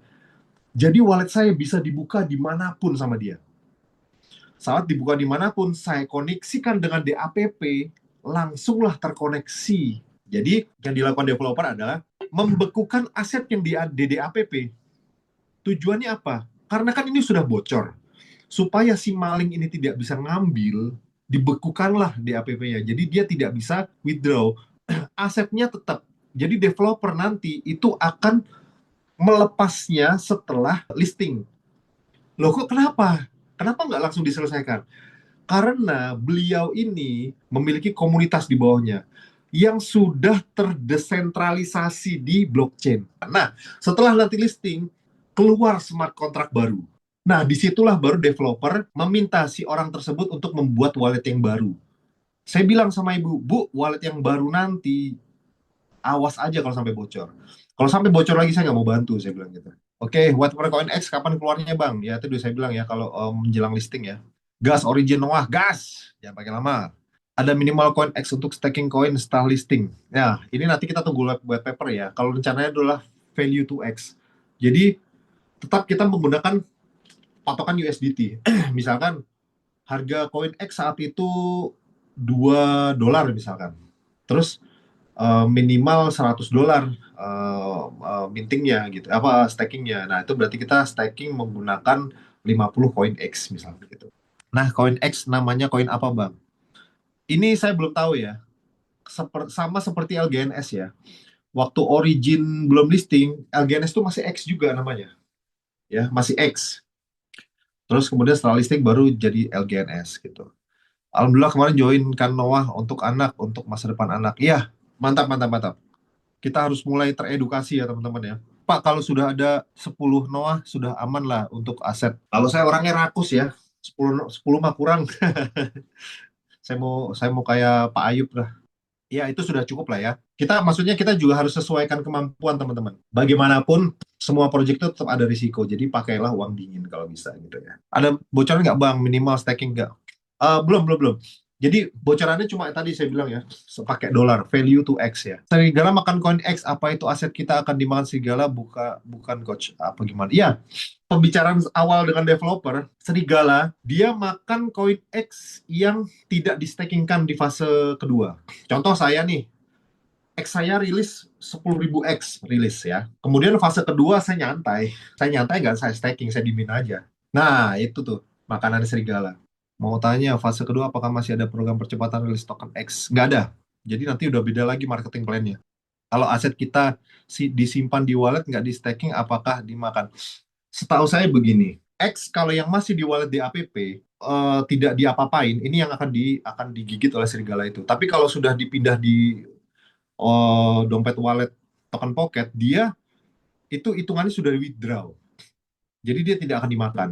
Jadi wallet saya bisa dibuka dimanapun sama dia. Saat dibuka dimanapun, saya koneksikan dengan DAPP, langsunglah terkoneksi. Jadi yang dilakukan developer adalah membekukan aset yang di DAPP. Tujuannya apa? Karena kan ini sudah bocor. Supaya si maling ini tidak bisa ngambil, dibekukanlah DAPP-nya. Jadi dia tidak bisa withdraw. Asetnya tetap. Jadi developer nanti itu akan melepasnya setelah listing. Loh kok kenapa? Kenapa nggak langsung diselesaikan? Karena beliau ini memiliki komunitas di bawahnya yang sudah terdesentralisasi di blockchain. Nah, setelah nanti listing, keluar smart contract baru. Nah, disitulah baru developer meminta si orang tersebut untuk membuat wallet yang baru. Saya bilang sama ibu, Bu, wallet yang baru nanti, awas aja kalau sampai bocor. Kalau sampai bocor lagi, saya nggak mau bantu, saya bilang gitu. Oke, White Coin X kapan keluarnya bang? Ya, itu saya bilang ya, kalau menjelang listing ya. Gas Origin Noah, gas! Jangan pakai lama. Ada minimal coin X untuk staking coin setelah listing. Ya, ini nanti kita tunggu white paper ya. Kalau rencananya adalah value to X. Jadi, tetap kita menggunakan patokan USDT. Misalkan, harga koin X saat itu $2 misalkan. Terus, minimal $100 mintingnya gitu, apa stakingnya. Nah, itu berarti kita staking menggunakan 50 koin X misalnya gitu. Nah, koin X namanya koin apa, Bang? Ini saya belum tahu ya. Sama seperti LGNS ya. Waktu Origin belum listing, LGNS itu masih X juga namanya, ya, masih X. Terus kemudian setelah listing baru jadi LGNS gitu. Alhamdulillah kemarin join kan Noah untuk anak, untuk masa depan anak. Iya, mantap, mantap, mantap. Kita harus mulai teredukasi ya teman-teman ya. Pak, kalau sudah ada 10 Noah, sudah aman lah untuk aset. Kalau saya orangnya rakus ya, 10 mah kurang. Saya mau kayak Pak Ayub lah. Ya, itu sudah cukup lah ya. Maksudnya kita juga harus sesuaikan kemampuan teman-teman. Bagaimanapun, semua proyek itu tetap ada risiko. Jadi pakailah uang dingin kalau bisa gitu ya. Ada bocoran nggak Bang? Minimal staking nggak? Belum, belum, belum. Jadi bocorannya cuma tadi saya bilang ya, pakai dolar, value to X ya. Serigala makan koin X, apa itu aset kita akan dimakan serigala? Bukan coach, apa gimana? Iya, pembicaraan awal dengan developer, serigala, dia makan koin X yang tidak di-stakingkan di fase kedua. Contoh saya nih, X saya rilis 10.000 X rilis ya. Kemudian fase kedua saya nyantai. Saya nyantai nggak saya staking, saya dimin aja. Nah, itu tuh makanan serigala. Mau tanya, fase kedua apakah masih ada program percepatan rilis token X? Nggak ada. Jadi nanti udah beda lagi marketing plan-nya. Kalau aset kita disimpan di wallet, nggak di staking, apakah dimakan? Setahu saya begini, X kalau yang masih di wallet di APP, tidak diapa-apain, ini yang akan digigit oleh serigala itu. Tapi kalau sudah dipindah di dompet wallet token pocket, dia itu hitungannya sudah di withdraw. Jadi dia tidak akan dimakan.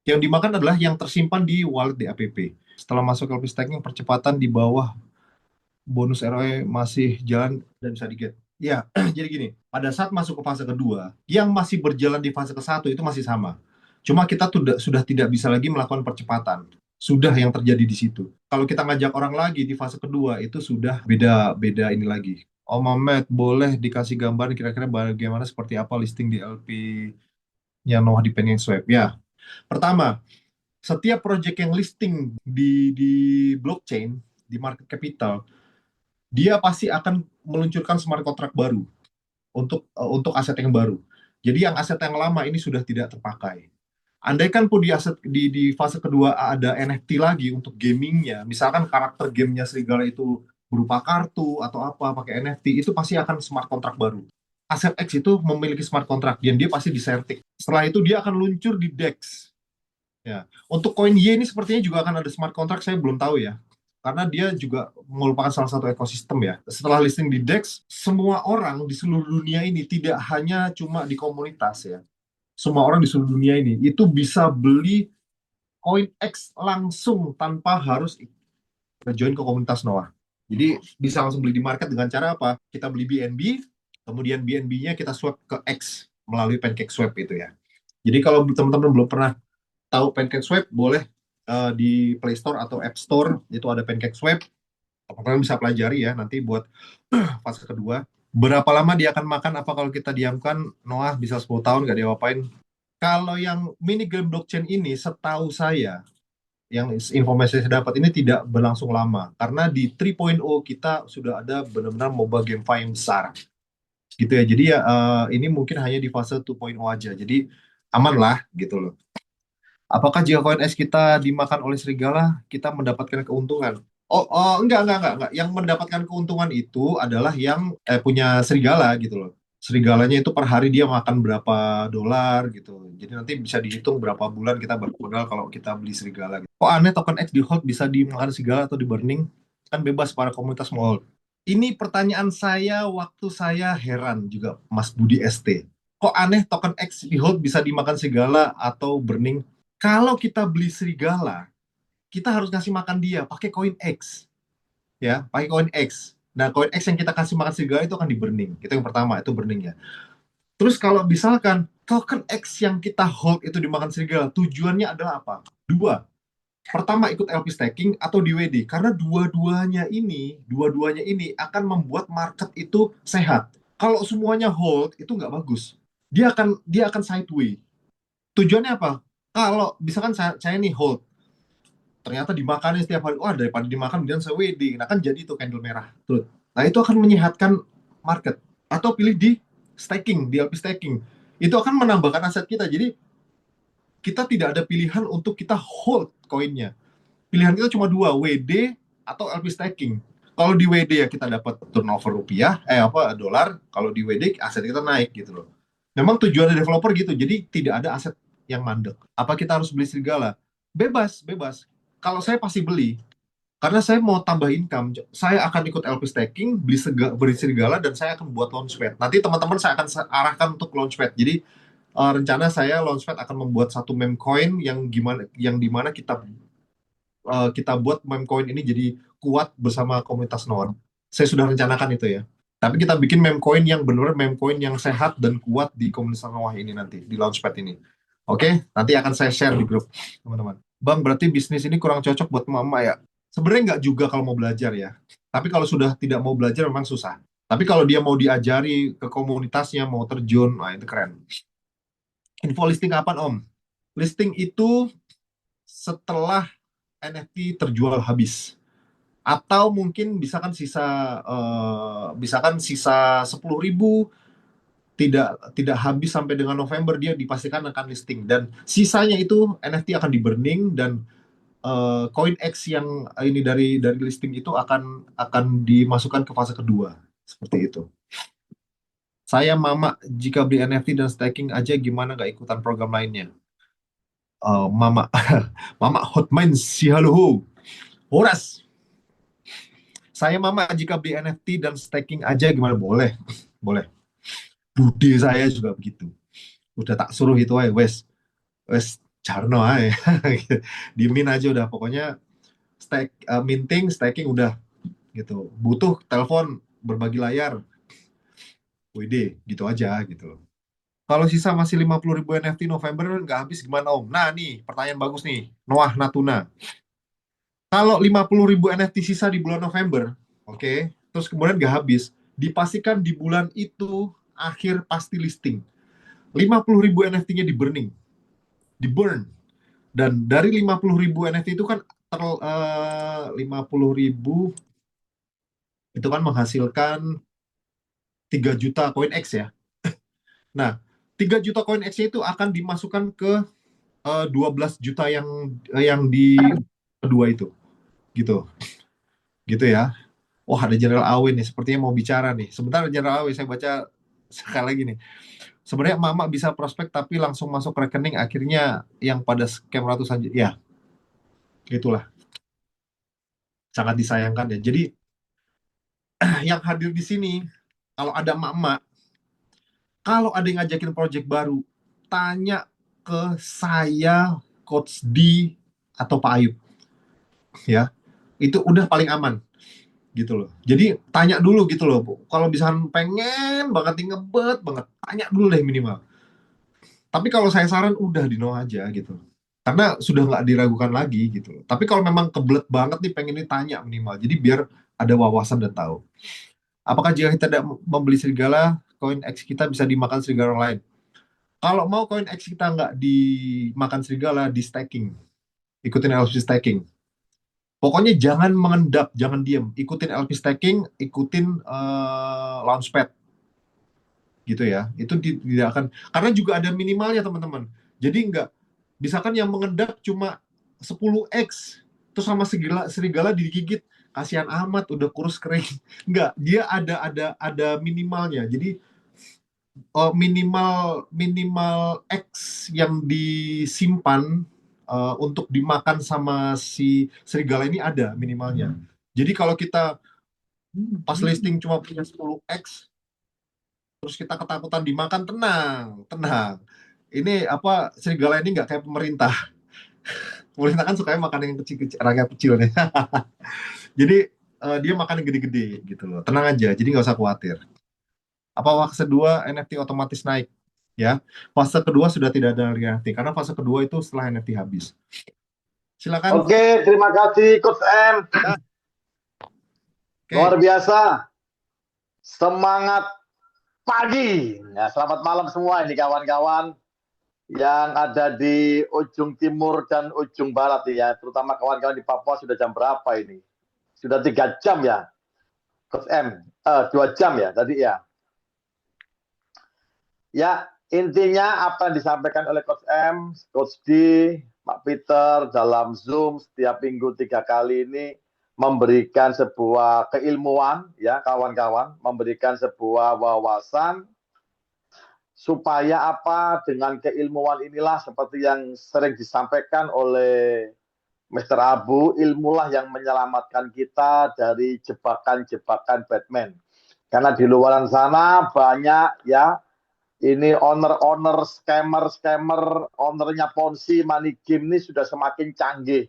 Yang dimakan adalah yang tersimpan di wallet di APP. Setelah masuk LP staking, percepatan di bawah bonus ROE masih jalan dan bisa di-get. Ya, jadi gini, pada saat masuk ke fase kedua, yang masih berjalan di fase ke-1 itu masih sama. Cuma kita sudah tidak bisa lagi melakukan percepatan. Sudah yang terjadi di situ. Kalau kita ngajak orang lagi di fase kedua, itu sudah beda ini lagi. Om Mamet, boleh dikasih gambar kira-kira bagaimana seperti apa listing di LP-nya Noah di PancakeSwap? Ya, pertama, setiap project yang listing di blockchain, di market capital, dia pasti akan meluncurkan smart contract baru untuk aset yang baru. Jadi yang aset yang lama ini sudah tidak terpakai. Andaikan pun di fase kedua ada NFT lagi untuk gamingnya, misalkan karakter gamenya Serigala itu berupa kartu atau apa pakai NFT, itu pasti akan smart contract baru. Aset X itu memiliki smart contract dan dia pasti disertik. Setelah itu dia akan luncur di DEX. Ya, untuk koin Y ini sepertinya juga akan ada smart contract, saya belum tahu ya. Karena dia juga merupakan salah satu ekosistem ya. Setelah listing di DEX, semua orang di seluruh dunia ini tidak hanya cuma di komunitas ya. Semua orang di seluruh dunia ini itu bisa beli koin X langsung tanpa harus join ke komunitas Noah. Jadi bisa langsung beli di market dengan cara apa? Kita beli BNB, kemudian BNB-nya kita swap ke X melalui PancakeSwap itu ya. Jadi kalau teman-teman belum pernah tahu PancakeSwap, boleh di Play Store atau App Store itu ada PancakeSwap. Teman-teman bisa pelajari ya nanti buat fase kedua. Berapa lama dia akan makan? Apa kalau kita diamkan? Noah bisa 10 tahun nggak diapa-apain. Kalau yang mini game blockchain ini, setahu saya, yang informasi saya dapat ini tidak berlangsung lama. Karena di 3.0 kita sudah ada benar-benar mobile GameFi yang besar. Gitu ya. Jadi ya ini mungkin hanya di fase 2.0 aja. Jadi aman lah gitu loh. Apakah jika koin es kita dimakan oleh serigala, kita mendapatkan keuntungan? Oh, enggak. Yang mendapatkan keuntungan itu adalah yang punya serigala gitu loh. Serigalanya itu per hari dia makan berapa dolar gitu. Jadi nanti bisa dihitung berapa bulan kita bermodal kalau kita beli serigala. Gitu. Kok aneh token X di hold bisa dimakan serigala atau di burning? Kan bebas para komunitas mau hold. Ini pertanyaan saya waktu saya heran juga Mas Budi ST. Kok aneh token X di hold bisa dimakan serigala atau burning? Kalau kita beli serigala, kita harus ngasih makan dia pakai koin X, ya, pakai koin X. Nah, koin X yang kita kasih makan serigala itu akan di burning. Itu yang pertama, itu burning ya. Terus kalau misalkan token X yang kita hold itu dimakan serigala, tujuannya adalah apa? Dua. Pertama ikut LP staking atau DWD, karena dua-duanya ini akan membuat market itu sehat. Kalau semuanya hold itu nggak bagus. Dia akan sideways. Tujuannya apa? Kalau misalkan saya nih hold, ternyata dimakanin setiap hari, wah daripada dimakan kemudian saya WD, nah kan jadi itu candle merah tuh. Nah, itu akan menyehatkan market. Atau pilih di staking, di LP staking. Itu akan menambahkan aset kita. Jadi kita tidak ada pilihan untuk kita hold koinnya. Pilihan kita cuma dua, WD atau LP staking. Kalau di WD ya kita dapat turnover rupiah, dolar. Kalau di WD aset kita naik gitu loh. Memang tujuan developer gitu. Jadi tidak ada aset yang mandek. Apa kita harus beli serigala? Bebas, bebas. Kalau saya pasti beli, karena saya mau tambah income. Saya akan ikut LP staking, beli serigala, dan saya akan buat launchpad. Nanti teman-teman saya akan arahkan untuk launchpad. Jadi rencana saya launchpad akan membuat satu meme coin yang dimana kita buat meme coin ini jadi kuat bersama komunitas Noah. Saya sudah rencanakan itu ya. Tapi kita bikin meme coin yang benar-benar meme coin yang sehat dan kuat di komunitas Noah ini nanti di launchpad ini. Oke, nanti akan saya share di grup teman-teman. Bang, berarti bisnis ini kurang cocok buat mama ya? Sebenarnya nggak juga kalau mau belajar ya. Tapi kalau sudah tidak mau belajar memang susah. Tapi kalau dia mau diajari ke komunitasnya, mau terjun, nah itu keren. Info listing kapan Om? Listing itu setelah NFT terjual habis. Atau mungkin misalkan sisa 10.000 tidak habis sampai dengan November, dia dipastikan akan listing, dan sisanya itu NFT akan di burning, dan koin X yang ini dari listing itu akan dimasukkan ke fase kedua seperti itu. Saya Mama, jika beli NFT dan staking aja gimana nggak ikutan program lainnya? Mama, Mama Hotmain si halo, Horas. Saya Mama, jika beli NFT dan staking aja gimana? Boleh, boleh. Bude saya juga begitu. Udah tak suruh itu aja, wes jarno aja. Dimin aja udah, pokoknya minting, staking udah gitu. Butuh telepon berbagi layar, WD gitu aja gitu. Kalau sisa masih 50.000 NFT November nggak habis gimana Om? Nah nih pertanyaan bagus nih, Noah Natuna. Kalau 50.000 NFT sisa di bulan November, oke, terus kemudian nggak habis, dipastikan di bulan itu akhir pasti listing. 50.000 NFT-nya di burning, di burn. Dan dari 50.000 NFT itu kan 50.000 itu kan menghasilkan 3 juta koin X ya. Nah, 3 juta koin X itu akan dimasukkan ke 12 juta yang di kedua itu. Gitu. Gitu ya. Wah, ada General Awe nih, sepertinya mau bicara nih. Sebentar General Awe, saya baca sekali lagi nih. Sebenarnya Mama bisa prospek tapi langsung masuk rekening, akhirnya yang pada scam ratusan juta. Ya, itulah. Sangat disayangkan ya. Jadi yang hadir di sini, kalau ada Mama, kalau ada yang ngajakin project baru, tanya ke saya, Coach D, atau Pak Ayub. Ya, itu udah paling aman gitu loh. Jadi tanya dulu gitu loh, Bu. Kalau misalkan pengen banget nih, ngebet banget, tanya dulu deh minimal. Tapi kalau saya saran udah di no aja gitu. Karena sudah nggak diragukan lagi gitu loh. Tapi kalau memang kebelet banget nih pengen ditanya minimal. Jadi biar ada wawasan dan tahu. Apakah jika kita tidak membeli serigala, koin X kita bisa dimakan serigala lain? Kalau mau koin X kita nggak dimakan serigala, di staking. Ikutin LP staking. Pokoknya jangan mengendap, jangan diem. Ikutin LP staking, ikutin launchpad gitu ya. Itu tidak akan, karena juga ada minimalnya teman-teman. Jadi nggak, misalkan yang mengendap cuma 10x, terus sama serigala digigit, kasihan amat udah kurus kering. Nggak, dia ada minimalnya. Jadi minimal minimal X yang disimpan untuk dimakan sama si serigala ini ada minimalnya. Jadi kalau kita pas listing cuma punya 10x, terus kita ketakutan dimakan, tenang, tenang. Ini apa, serigala ini nggak kayak pemerintah. Pemerintah kan suka makan yang kecil-kecil, rakyat kecil nih. Jadi dia makan yang gede-gede gitu loh. Tenang aja, jadi nggak usah khawatir. Apa fase kedua NFT otomatis naik? Ya, fase kedua sudah tidak ada lagi NFT karena fase kedua itu setelah NFT habis. Silakan. Oke, terima kasih Coach M. Ya. Luar Oke. biasa. Semangat pagi. Ya, selamat malam semua ini kawan-kawan yang ada di ujung timur dan ujung barat ya. Terutama kawan-kawan di Papua, sudah jam berapa ini? Sudah 3 jam ya. Coach M, 2 jam ya tadi ya. Ya, intinya apa yang disampaikan oleh Coach M, Coach D, Pak Peter dalam Zoom setiap minggu 3 kali ini memberikan sebuah keilmuan, ya kawan-kawan, memberikan sebuah wawasan supaya apa dengan keilmuan inilah seperti yang sering disampaikan oleh Mr. Abu, ilmulah yang menyelamatkan kita dari jebakan-jebakan Batman. Karena di luar sana banyak ya ini owner-owner, scammer-scammer, ownernya Ponzi, money game ini sudah semakin canggih.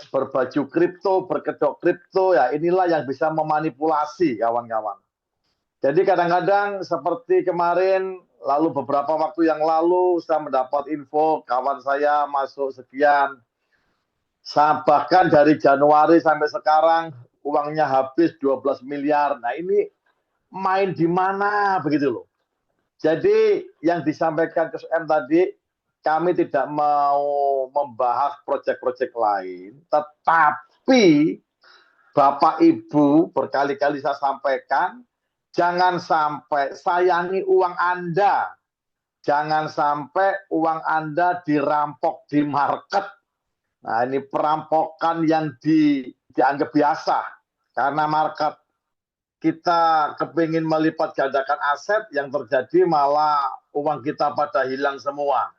Berbaju kripto, berkedok kripto, ya inilah yang bisa memanipulasi kawan-kawan. Jadi kadang-kadang seperti kemarin, lalu beberapa waktu yang lalu saya mendapat info kawan saya masuk sekian. Bahkan dari Januari sampai sekarang uangnya habis 12 miliar. Nah ini main di mana begitu loh. Jadi yang disampaikan Coach M tadi, kami tidak mau membahas proyek-proyek lain, tetapi Bapak Ibu berkali-kali saya sampaikan, jangan sampai sayangi uang Anda. Jangan sampai uang Anda dirampok di market. Nah ini perampokan yang dianggap biasa karena market. Kita kepingin melipat gandakan aset, yang terjadi malah uang kita pada hilang semua.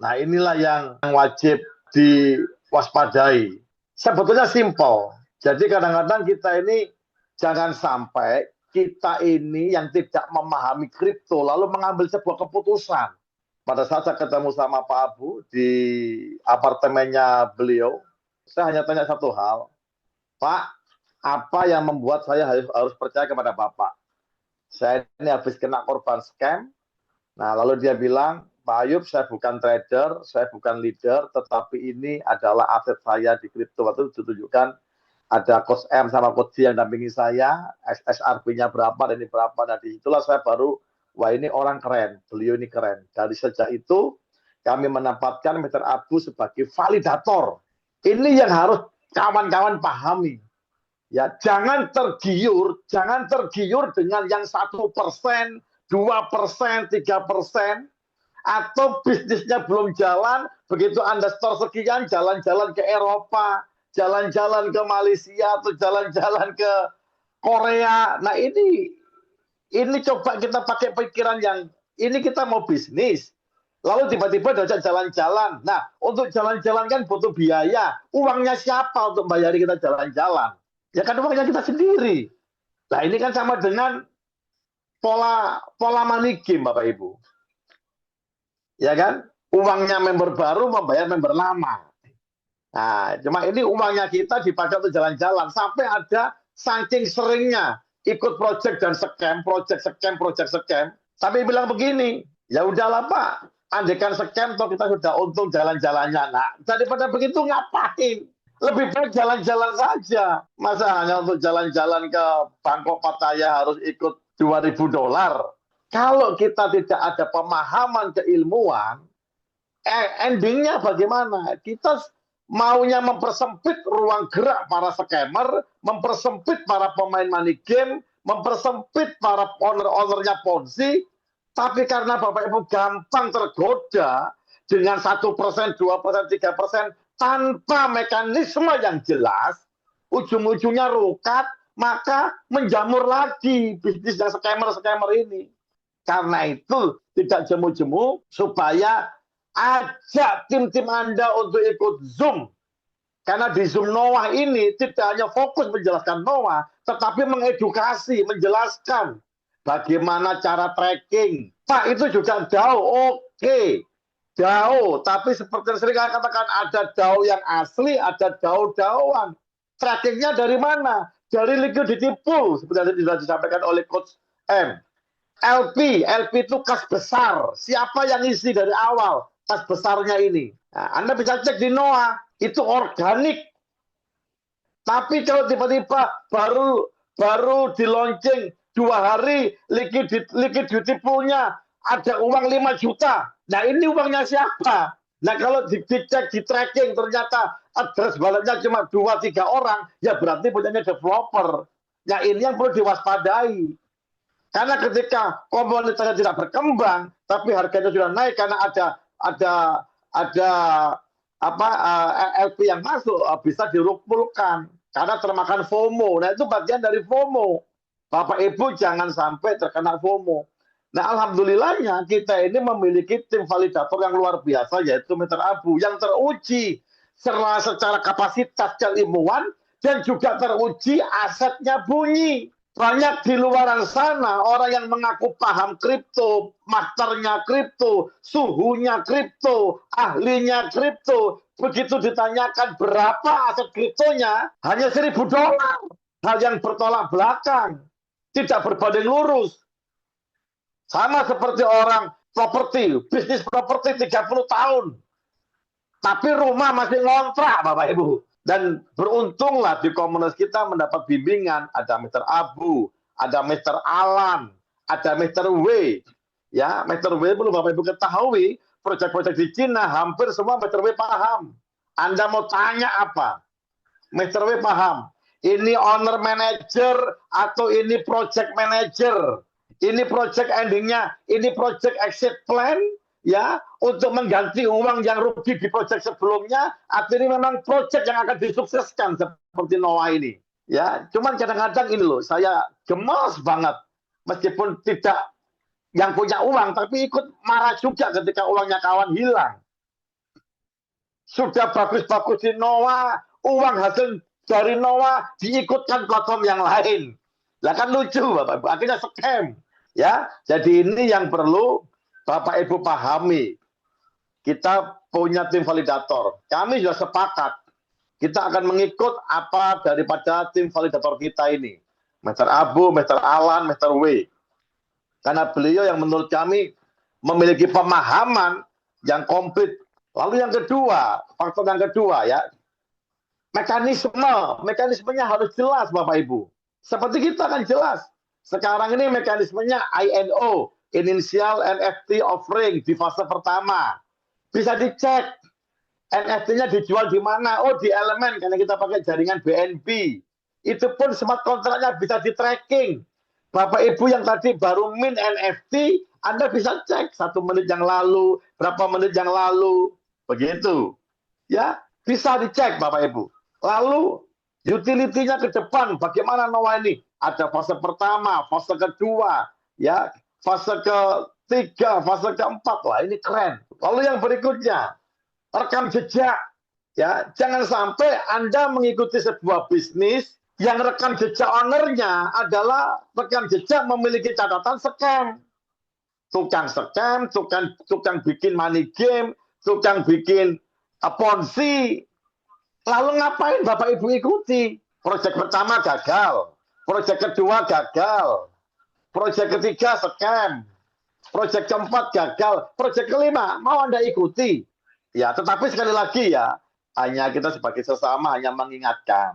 Nah inilah yang wajib diwaspadai. Sebetulnya simpel. Jadi kadang-kadang kita ini jangan sampai kita ini yang tidak memahami kripto lalu mengambil sebuah keputusan. Pada saat saya ketemu sama Pak Abu di apartemennya beliau, saya hanya tanya satu hal, Pak, apa yang membuat saya harus percaya kepada Bapak? Saya ini habis kena korban scam. Nah, lalu dia bilang, Pak Ayub, saya bukan trader, saya bukan leader, tetapi ini adalah aset saya di kripto. Waktu itu ditunjukkan ada Coach M sama Coach D yang dampingi saya, SRP-nya berapa dan ini berapa. Nah, disitulah saya baru, wah ini orang keren, beliau ini keren. Dari sejak itu, kami menempatkan Mr. Abu sebagai validator. Ini yang harus kawan-kawan pahami. Ya, jangan tergiur dengan yang 1%, 2%, 3%, atau bisnisnya belum jalan, begitu Anda store sekian, jalan-jalan ke Eropa, jalan-jalan ke Malaysia, atau jalan-jalan ke Korea. Nah ini coba kita pakai pikiran yang, ini kita mau bisnis, lalu tiba-tiba diajak jalan-jalan. Nah, untuk jalan-jalan kan butuh biaya. Uangnya siapa untuk bayari kita jalan-jalan? Ya kan uangnya kita sendiri. Nah ini kan sama dengan pola money game Bapak Ibu. Ya kan? Uangnya member baru membayar member lama. Nah, cuma ini uangnya kita dipakai untuk jalan-jalan. Sampai ada saking seringnya ikut project dan scam, project scam. Tapi bilang begini, ya udahlah Pak, andaikan scam toh kita sudah untung jalan-jalannya. Nah, daripada begitu ngapain? Lebih baik jalan-jalan saja. Masa hanya untuk jalan-jalan ke Bangkok Pattaya harus ikut $2.000? Kalau kita tidak ada pemahaman keilmuan, endingnya bagaimana? Kita maunya mempersempit ruang gerak para scammer, mempersempit para pemain money game, mempersempit para owner-ownernya Ponzi, tapi karena Bapak Ibu gampang tergoda dengan 1%, 2%, 3%, tanpa mekanisme yang jelas, ujung-ujungnya rukat, maka menjamur lagi bisnis yang scammer-scammer ini. Karena itu tidak jemu-jemu supaya ajak tim-tim Anda untuk ikut Zoom. Karena di Zoom Noah ini tidak hanya fokus menjelaskan Noah, tetapi mengedukasi, menjelaskan bagaimana cara tracking. Pak, itu juga jauh, oke. DAO, tapi seperti yang sering saya katakan, ada DAO yang asli, ada DAO-DAOan. Trackingnya dari mana? Dari liquidity pool, seperti yang sudah disampaikan oleh Coach M. LP itu kas besar. Siapa yang isi dari awal kas besarnya ini? Nah, Anda bisa cek di Noah, itu organik. Tapi kalau tiba-tiba baru di launching 2 hari, liquidity pool-nya ada uang 5 juta. Nah ini uangnya siapa? Nah kalau dicek, di tracking ternyata address walletnya cuma 2-3 orang, ya berarti punyanya developer. Nah, ini yang perlu diwaspadai. Karena ketika komunitasnya tidak berkembang, tapi harganya sudah naik karena ada LP yang masuk, bisa dirumpukan karena termakan FOMO. Nah, itu bagian dari FOMO. Bapak Ibu jangan sampai terkena FOMO. Nah, alhamdulillahnya kita ini memiliki tim validator yang luar biasa, yaitu Mr. Abu, yang teruji secara kapasitas keilmuan dan juga teruji asetnya bunyi. Banyak di luar sana orang yang mengaku paham kripto, masternya kripto, suhunya kripto, ahlinya kripto. Begitu ditanyakan berapa aset kriptonya, hanya $1.000. Hal yang bertolak belakang, tidak berbanding lurus. Sama seperti orang properti, bisnis properti 30 tahun. Tapi rumah masih ngontrak, Bapak Ibu. Dan beruntunglah di komunitas kita mendapat bimbingan. Ada Mr. Abu, ada Mr. Alan, ada Mr. W. Ya, Mr. W perlu Bapak Ibu ketahui, proyek-proyek di Cina hampir semua Mr. W paham. Anda mau tanya apa? Mr. W paham. Ini owner manager atau ini project manager. Ini project endingnya, ini project exit plan, ya, untuk mengganti uang yang rugi di proyek sebelumnya, atau ini memang proyek yang akan disukseskan seperti Noah ini. Ya, cuman kadang-kadang ini loh, saya gemas banget, meskipun tidak yang punya uang, tapi ikut marah juga ketika uangnya kawan hilang. Sudah bagus-bagus di Noah, uang hasil dari Noah diikutkan platform yang lain. Lah kan lucu, Bapak Ibu, akhirnya scam. Ya, jadi ini yang perlu Bapak Ibu pahami. Kita punya tim validator. Kami sudah sepakat. Kita akan mengikut apa daripada tim validator kita ini. Mr. Abu, Mr. Alan, Mr. W. Karena beliau yang menurut kami memiliki pemahaman yang komplit. Lalu yang kedua, faktor yang kedua ya, mekanismenya harus jelas Bapak Ibu. Seperti kita kan jelas. Sekarang ini mekanismenya INO, Initial NFT Offering di fase pertama. Bisa dicek NFT-nya dijual di mana. Oh, di Elemen karena kita pakai jaringan BNB. Itu pun smart kontraknya bisa di-tracking. Bapak Ibu yang tadi baru mint NFT, Anda bisa cek 1 menit yang lalu, berapa menit yang lalu. Begitu. Ya, bisa dicek Bapak Ibu. Lalu utility-nya ke depan, bagaimana Noah ini? Ada fase pertama, fase kedua, ya, fase ketiga, fase keempat. Lah, ini keren. Lalu yang berikutnya, rekam jejak. Ya, jangan sampai Anda mengikuti sebuah bisnis yang rekam jejak ownernya adalah rekam jejak memiliki catatan scam. Tukang scam, tukang bikin money game, tukang bikin ponzi. Lalu ngapain Bapak Ibu ikuti? Proyek pertama gagal. Proyek kedua gagal. Proyek ketiga scam. Proyek keempat gagal. Proyek kelima mau Anda ikuti. Ya, tetapi sekali lagi ya, hanya kita sebagai sesama hanya mengingatkan.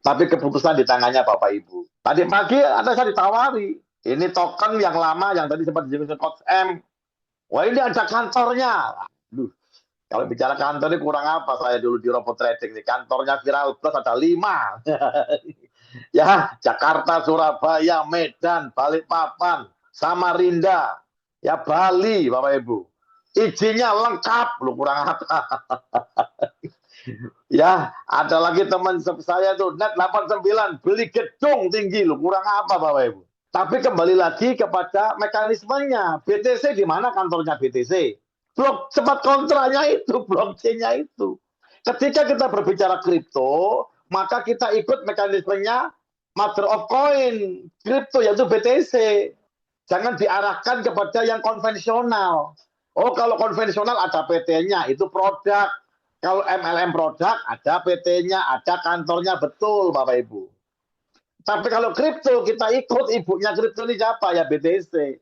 Tapi keputusan di tangannya Bapak Ibu. Tadi pagi ada saya ditawari. Ini token yang lama yang tadi sempat disebut Coach M. Wah, ini ada kantornya. Aduh, kalau bicara kantor ini kurang apa saya dulu di Robot Trading. Kantornya Viral Plus ada 5. Ya, Jakarta, Surabaya, Medan, Balikpapan, Samarinda, ya Bali, Bapak Ibu. Izinnya lengkap, lu kurang apa. Ya, ada lagi teman saya tuh net 89 beli gedung tinggi, lu kurang apa Bapak Ibu. Tapi kembali lagi kepada mekanismenya. BTC di mana kantornya BTC? Blok cepat kontraknya itu, blockchain-nya itu. Ketika kita berbicara kripto, maka kita ikut mekanismenya Mother of Coin, kripto yaitu BTC. Jangan diarahkan kepada yang konvensional. Oh, kalau konvensional ada PT-nya, itu produk. Kalau MLM produk, ada PT-nya, ada kantornya, betul Bapak Ibu. Tapi kalau kripto, kita ikut ibunya kripto ini siapa? Ya BTC.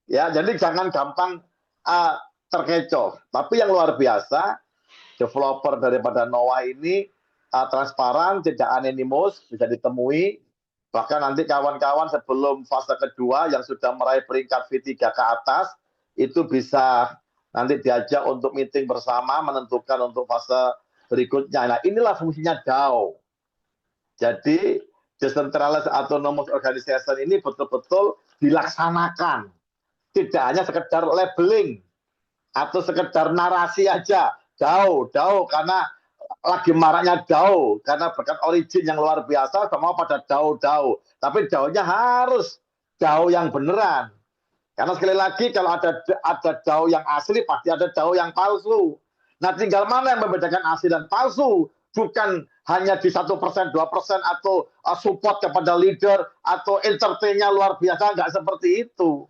Ya, jadi jangan gampang terkecoh. Tapi yang luar biasa, developer daripada Noah ini transparan, tidak anonymous, bisa ditemui. Bahkan nanti kawan-kawan sebelum fase kedua yang sudah meraih peringkat V3 ke atas, itu bisa nanti diajak untuk meeting bersama, menentukan untuk fase berikutnya. Nah, inilah fungsinya DAO. Jadi decentralized autonomous organization ini betul-betul dilaksanakan. Tidak hanya sekedar labeling atau sekedar narasi aja. DAO karena lagi maraknya DAO, karena berkat origin yang luar biasa, semua pada DAO. Tapi DAO-nya harus DAO yang beneran. Karena sekali lagi kalau ada DAO yang asli, pasti ada DAO yang palsu. Nah, tinggal mana yang membedakan asli dan palsu? Bukan hanya di 1%, 2% atau support kepada leader atau entertain-nya luar biasa, nggak seperti itu.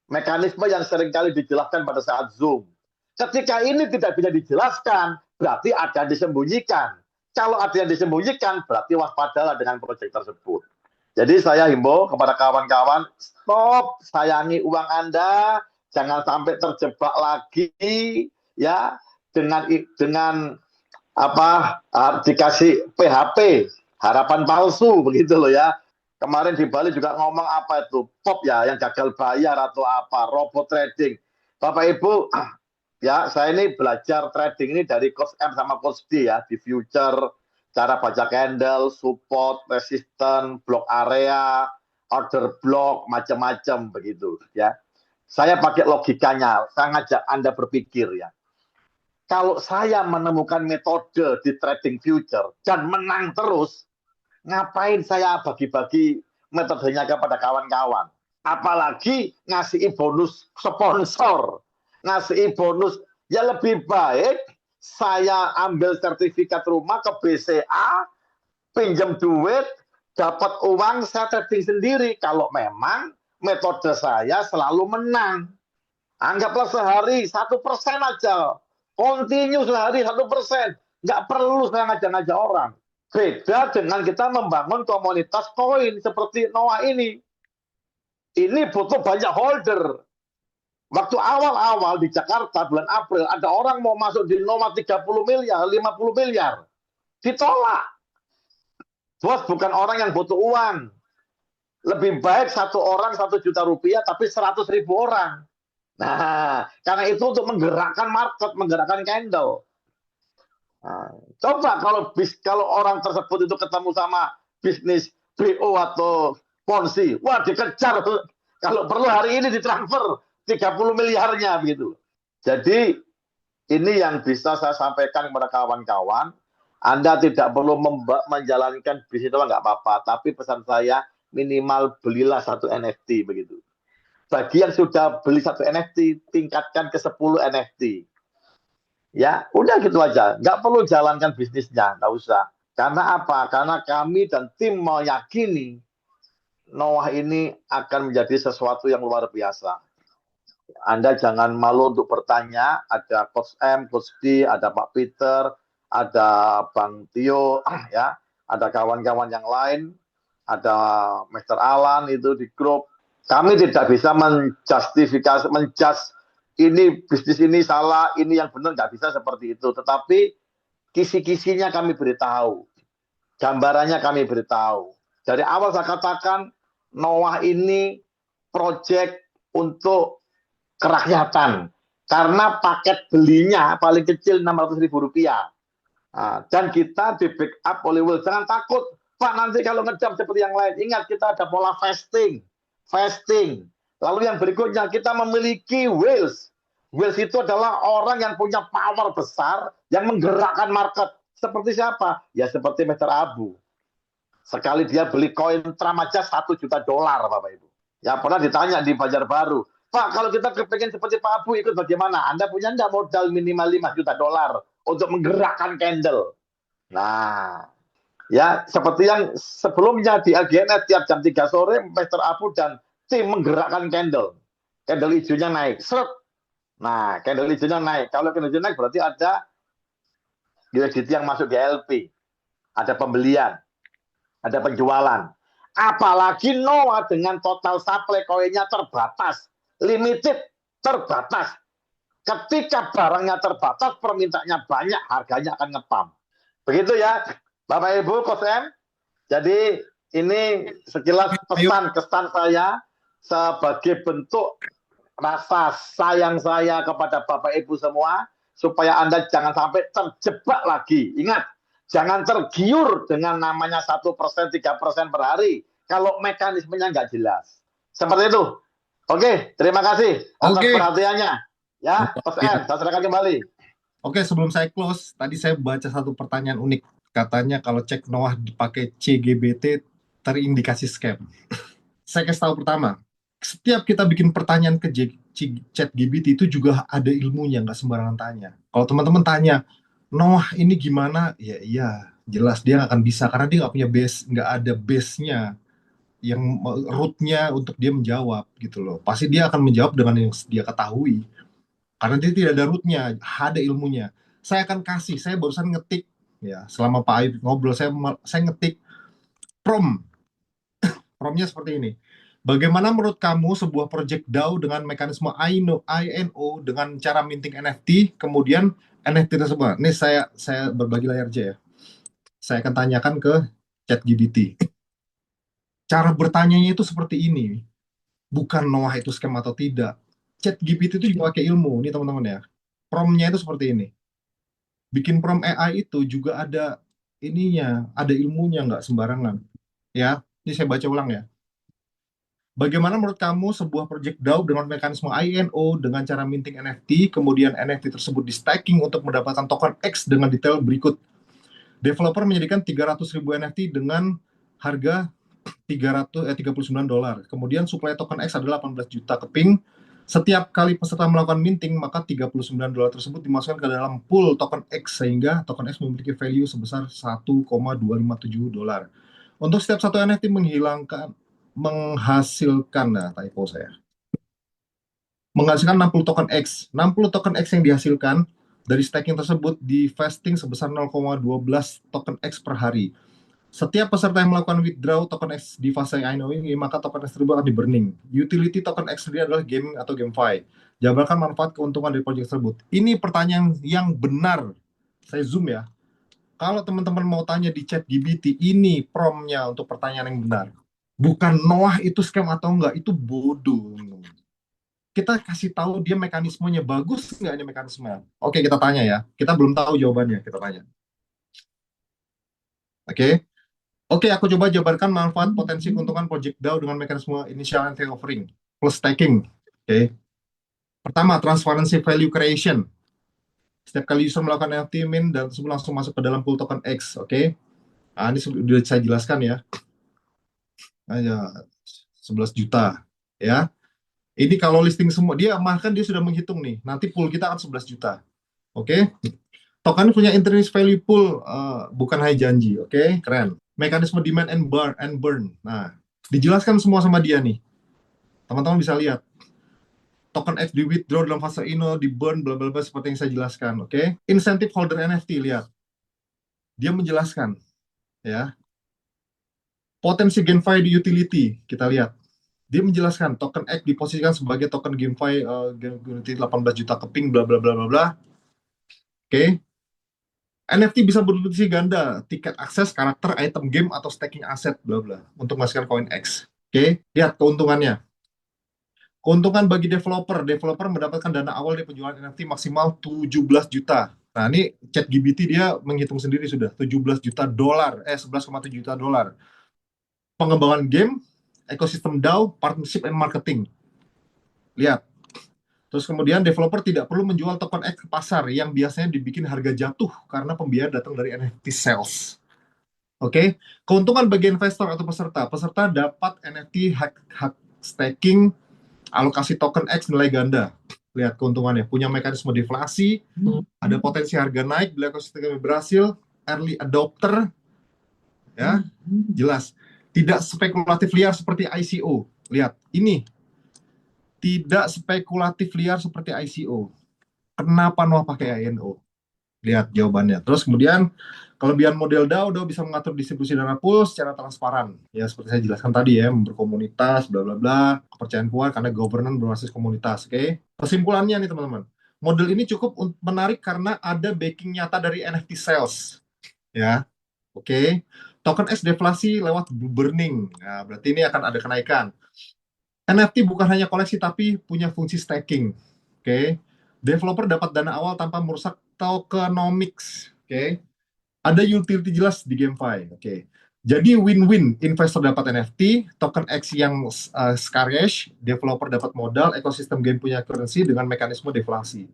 Mekanisme yang seringkali dijelaskan pada saat Zoom. Ketika ini tidak bisa dijelaskan, berarti ada yang disembunyikan. Kalau ada yang disembunyikan, berarti waspadalah dengan proyek tersebut. Jadi saya himbau kepada kawan-kawan, stop sayangi uang Anda, jangan sampai terjebak lagi ya dengan dikasih PHP, harapan palsu begitu loh ya. Kemarin di Bali juga ngomong apa itu, pop ya, yang gagal bayar atau apa, robot trading. Bapak Ibu, ya saya ini belajar trading ini dari Coach M sama Coach D ya, di future, cara baca candle, support, resistance, block area, order block, macam-macam begitu ya. Saya pakai logikanya, saya ngajak Anda berpikir ya. Kalau saya menemukan metode di trading future dan menang terus, ngapain saya bagi-bagi metodenya kepada kawan-kawan? Apalagi ngasih bonus sponsor, ngasih bonus, ya lebih baik saya ambil sertifikat rumah ke BCA, pinjam duit, dapat uang, saya trading sendiri. Kalau memang metode saya selalu menang. Anggaplah sehari 1% aja, continue sehari 1%, nggak perlu saya ngajak-ngajak orang. Beda dengan kita membangun komunitas koin seperti Noah ini. Ini butuh banyak holder. Waktu awal-awal di Jakarta bulan April, ada orang mau masuk di Noah 30 miliar, 50 miliar. Ditolak. Bos bukan orang yang butuh uang. Lebih baik satu orang 1 juta rupiah, tapi 100.000 orang. Nah, karena itu untuk menggerakkan market, menggerakkan candle. Nah, coba kalau orang tersebut itu ketemu sama bisnis BO atau Ponzi, wah dikejar. Kalau perlu hari ini ditransfer 30 miliarnya begitu. Jadi ini yang bisa saya sampaikan kepada kawan-kawan. Anda tidak perlu menjalankan bisnis itu nggak apa-apa, tapi pesan saya minimal belilah 1 NFT begitu. Bagi yang sudah beli 1 NFT, tingkatkan ke 10 NFT. Ya, udah gitu aja. Nggak perlu jalankan bisnisnya, nggak usah. Karena apa? Karena kami dan tim meyakini Noah ini akan menjadi sesuatu yang luar biasa. Anda jangan malu untuk bertanya. Ada Coach M, Coach D, ada Pak Peter, ada Bang Tio, ya, ada kawan-kawan yang lain, ada Mr. Alan itu di grup. Kami tidak bisa menjustifikasi, ini bisnis ini salah, ini yang benar, nggak bisa seperti itu. Tetapi kisi-kisinya kami beritahu, gambarannya kami beritahu. Dari awal saya katakan Noah ini proyek untuk kerakyatan, karena paket belinya paling kecil 600.000 rupiah. Nah, dan kita di backup oleh Will. Jangan takut, Pak, nanti kalau ngejam seperti yang lain. Ingat, kita ada pola fasting. Lalu yang berikutnya, kita memiliki Wills. Wills itu adalah orang yang punya power besar, yang menggerakkan market. Seperti siapa? Ya seperti Mr. Abu. Sekali dia beli koin Trump aja $1 juta, Bapak Ibu. Ya pernah ditanya di Banjarbaru, Pak, kalau kita kepengen seperti Pak Abu ikut bagaimana? Anda punya nggak modal minimal $5 juta untuk menggerakkan candle? Nah, ya seperti yang sebelumnya di LGNS tiap jam 3 sore, Mr. Abu dan tim menggerakkan candle. Candle hijaunya naik. Seret. Nah, candle hijaunya naik. Kalau candle hijau naik berarti ada USDT yang masuk GLP. Ada pembelian. Ada penjualan. Apalagi Noah dengan total supply koinnya terbatas. Limited, terbatas. Ketika barangnya terbatas, permintaannya banyak, harganya akan ngepam. Begitu ya, Bapak Ibu, Coach M. Jadi ini sekilas pesan kesan saya sebagai bentuk rasa sayang saya kepada Bapak Ibu semua, supaya Anda jangan sampai terjebak lagi. Ingat, Jangan tergiur dengan namanya 1%, 3% per hari. Kalau mekanismenya nggak jelas. Seperti itu. Oke, terima kasih atas Oke. perhatiannya. Ya, Luar Coach M, biasa. saya serahkan kembali. Oke, sebelum saya close, tadi saya baca satu pertanyaan unik. Katanya kalau cek Noah dipakai CGBT terindikasi scam. Saya kasih tahu pertama, setiap kita bikin pertanyaan ke chat GBT itu juga ada ilmunya, nggak sembarangan tanya. Kalau teman-teman tanya, Noah ini gimana? Ya iya, jelas dia nggak akan bisa karena dia nggak punya base, nggak ada base-nya yang root-nya untuk dia menjawab gitu loh. Pasti dia akan menjawab dengan yang dia ketahui. Karena dia tidak ada rootnya, ada ilmunya. Saya akan kasih, saya barusan ngetik ya selama Pak Aib ngobrol saya ngetik prompt. Promptnya seperti ini. Bagaimana menurut kamu sebuah project DAO dengan mekanisme INO dengan cara minting NFT, kemudian NFT tersebut. Ini saya berbagi layar aja ya. Saya akan tanyakan ke ChatGPT. Cara bertanyanya itu seperti ini. Bukan Noah itu scam atau tidak. ChatGPT itu juga pakai ilmu, ini teman-teman ya. Promptnya itu seperti ini. Bikin prompt AI itu juga ada ininya, ada ilmunya nggak sembarangan. Ya, ini saya baca ulang ya. Bagaimana menurut kamu sebuah project DAO dengan mekanisme INO dengan cara minting NFT, kemudian NFT tersebut di staking untuk mendapatkan token X dengan detail berikut. Developer menyediakan 300.000 NFT dengan harga 39 dolar. Kemudian supply token X adalah 18 juta keping. Setiap kali peserta melakukan minting, maka 39 dolar tersebut dimasukkan ke dalam pool token X sehingga token X memiliki value sebesar 1,257 dolar. Untuk setiap satu NFT menghasilkan, nah typo saya, menghasilkan 60 token X. 60 token X yang dihasilkan dari staking tersebut di vesting sebesar 0,12 token X per hari. Setiap peserta yang melakukan withdraw token X di fase INO ini, maka token X tersebut akan di burning. Utility token X sendiri adalah gaming atau GameFi. Jabarkan manfaat keuntungan dari project tersebut. Ini pertanyaan yang benar. Saya zoom ya. Kalau teman-teman mau tanya di chat GBT, ini promptnya untuk pertanyaan yang benar. Bukan Noah itu scam atau enggak, itu bodoh. Kita kasih tahu dia mekanismenya bagus nggak ini mekanisme. Oke, kita tanya ya. Kita belum tahu jawabannya, kita tanya. Oke. Oke, aku coba jabarkan manfaat potensi keuntungan Project DAO dengan mekanisme initial entry offering plus staking. Oke. Pertama, transparency value creation. Setiap kali user melakukan NFT min dan tersebut langsung masuk ke dalam pool token X. Oke. Nah, ini sudah saya jelaskan ya. Nah, ya 11 juta. Ya. Ini kalau listing semua, dia sudah menghitung nih. Nanti pool kita akan 11 juta. Oke. Token punya intrinsic value pool, bukan hanya janji. Oke, keren. Mekanisme demand and burn. Nah, dijelaskan semua sama dia nih. Teman-teman bisa lihat. Token X di withdraw dalam fase INO, di burn, bla bla bla seperti yang saya jelaskan. Oke. Insentif holder NFT, lihat. Dia menjelaskan ya. Potensi GameFi di utility, kita lihat. Dia menjelaskan token X diposisikan sebagai token GameFi utility 18 juta keping, bla bla bla bla bla. Oke. NFT bisa berfungsi ganda, tiket akses, karakter, item game, atau staking aset, bla bla, untuk menghasilkan koin X. Oke, lihat keuntungannya. Keuntungan bagi developer mendapatkan dana awal dari penjualan NFT maksimal 17 juta. Nah, ini ChatGPT dia menghitung sendiri sudah 17 juta dolar, 11,7 juta dolar. Pengembangan game, ekosistem DAO, partnership and marketing. Lihat. Terus kemudian developer tidak perlu menjual token X ke pasar yang biasanya dibikin harga jatuh karena pembiayaan datang dari NFT sales. Oke, keuntungan bagi investor atau peserta. Peserta dapat NFT hak staking, alokasi token X nilai ganda. Lihat keuntungannya, punya mekanisme deflasi, ada potensi harga naik bila ekosistem berhasil, early adopter, ya, jelas. Tidak spekulatif liar seperti ICO. Lihat, ini tidak spekulatif liar seperti ICO. Kenapa Noah pakai INO? Lihat jawabannya. Terus kemudian kelebihan model DAO bisa mengatur distribusi dana pool secara transparan. Ya seperti saya jelaskan tadi ya, berkomunitas, bla bla bla, kepercayaan kuat karena governance berbasis komunitas. Oke. Kesimpulannya nih teman-teman, model ini cukup menarik karena ada backing nyata dari NFT sales. Ya, oke. Token X deflasi lewat burning. Nah, berarti ini akan ada kenaikan. NFT bukan hanya koleksi tapi punya fungsi staking. Oke. Developer dapat dana awal tanpa merusak tokenomics. Oke. Ada utility jelas di GameFi. Oke. Jadi win-win, investor dapat NFT, token X yang scarce, developer dapat modal, ekosistem game punya currency dengan mekanisme deflasi.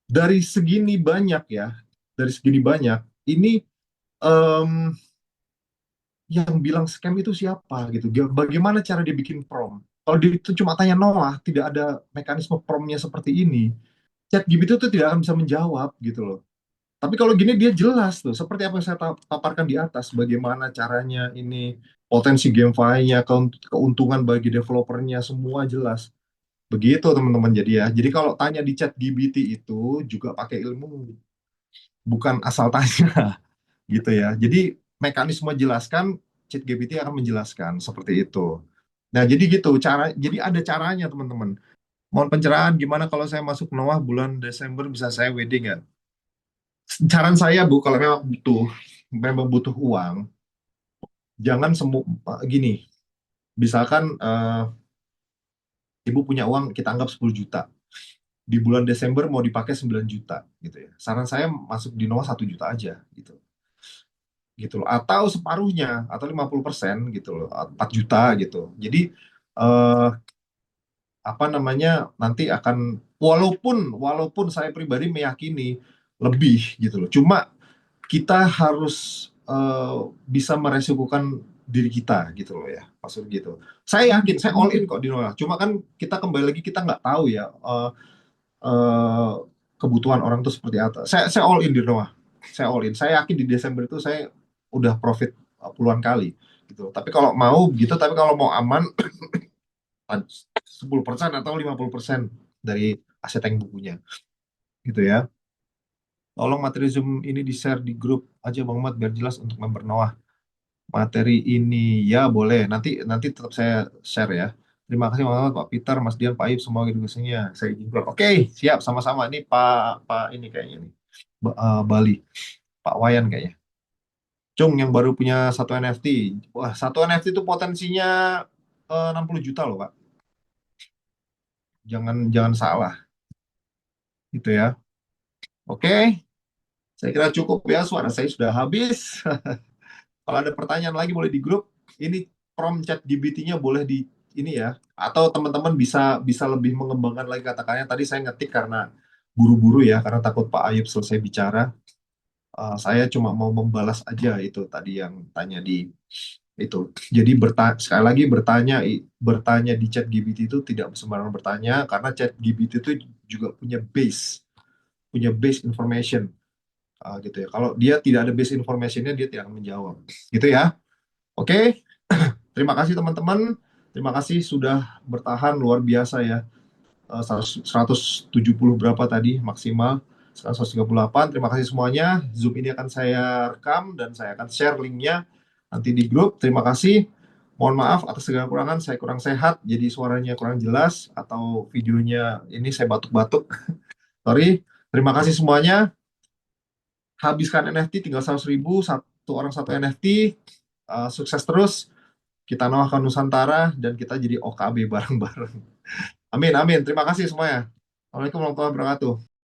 Dari segini banyak ya, dari segini banyak, ini em, yang bilang scam itu siapa gitu? Bagaimana cara dia bikin prom? Kalau dia itu cuma tanya Noah, tidak ada mekanisme promnya seperti ini. ChatGPT itu tidak akan bisa menjawab gitu loh. Tapi kalau gini dia jelas tuh, seperti apa yang saya paparkan di atas, bagaimana caranya ini, potensi GameFi-nya, keuntungan bagi developernya, semua jelas. Begitu teman-teman jadi ya. Jadi kalau tanya di ChatGPT itu juga pakai ilmu, bukan asal tanya gitu ya. Jadi mekanisme jelaskan, ChatGPT akan menjelaskan seperti itu. Nah, jadi gitu jadi ada caranya teman-teman. Mohon pencerahan gimana kalau saya masuk Noah bulan Desember bisa saya wedding ya? Saran saya Bu, kalau memang butuh uang, jangan semua gini. Misalkan Ibu punya uang kita anggap 10 juta. Di bulan Desember mau dipakai 9 juta gitu ya. Saran saya masuk di Noah 1 juta aja gitu. Gitu loh. Atau separuhnya atau 50% gitu loh. 4 juta gitu. Jadi eh, apa namanya nanti akan walaupun walaupun saya pribadi meyakini lebih gitu loh. Cuma kita harus bisa meresikukan diri kita gitu loh ya, maksud gitu. Saya yakin, saya all in kok di Noah. Cuma kan kita kembali lagi kita nggak tahu ya eh, kebutuhan orang itu seperti apa. Saya all in di Noah. Saya all in. Saya yakin di Desember itu saya udah profit puluhan kali gitu. Tapi kalau mau gitu, tapi kalau mau aman 10% atau 50% dari aset yang bukunya gitu ya. Tolong materi Zoom ini di-share di grup aja Bang Mat biar jelas untuk member Noah. Materi ini ya boleh nanti nanti tetap saya share ya. Terima kasih banget Pak Peter, Mas Dian, Pak Ip semua edukasinya. Saya izin keluar. Oke, siap sama-sama. Ini Pak ini kayaknya nih. Bali, Pak Wayan kayaknya. Cung yang baru punya satu NFT. Wah, satu NFT itu potensinya 60 juta loh, Pak. Jangan jangan salah gitu ya. Oke, saya kira cukup ya. Suara saya sudah habis. Kalau ada pertanyaan lagi boleh di grup. Ini prompt chat GPT-nya boleh di ini ya. Atau teman-teman bisa bisa lebih mengembangkan lagi kata-katanya. Tadi saya ngetik karena buru-buru ya, karena takut Pak Ayub selesai bicara. Saya cuma mau membalas aja itu tadi yang tanya di itu. Jadi sekali lagi bertanya di chat GPT itu tidak sembarangan bertanya karena chat GPT itu juga punya base information gitu ya. Kalau dia tidak ada base informationnya dia tidak akan menjawab. Gitu ya. Oke. Terima kasih teman-teman. Terima kasih sudah bertahan luar biasa ya. 170 berapa tadi maksimal. Sekarang 138. Terima kasih semuanya. Zoom ini akan saya rekam dan saya akan share linknya nanti di grup. Terima kasih. Mohon maaf atas segala kurangan. Saya kurang sehat, jadi suaranya kurang jelas atau videonya ini saya batuk-batuk. Sorry. Terima kasih semuanya. Habiskan NFT tinggal 100.000, satu orang satu NFT. Sukses terus. Kita Noahkan Nusantara dan kita jadi OKB bareng-bareng. Amin, amin. Terima kasih semuanya. Assalamualaikum warahmatullahi wabarakatuh.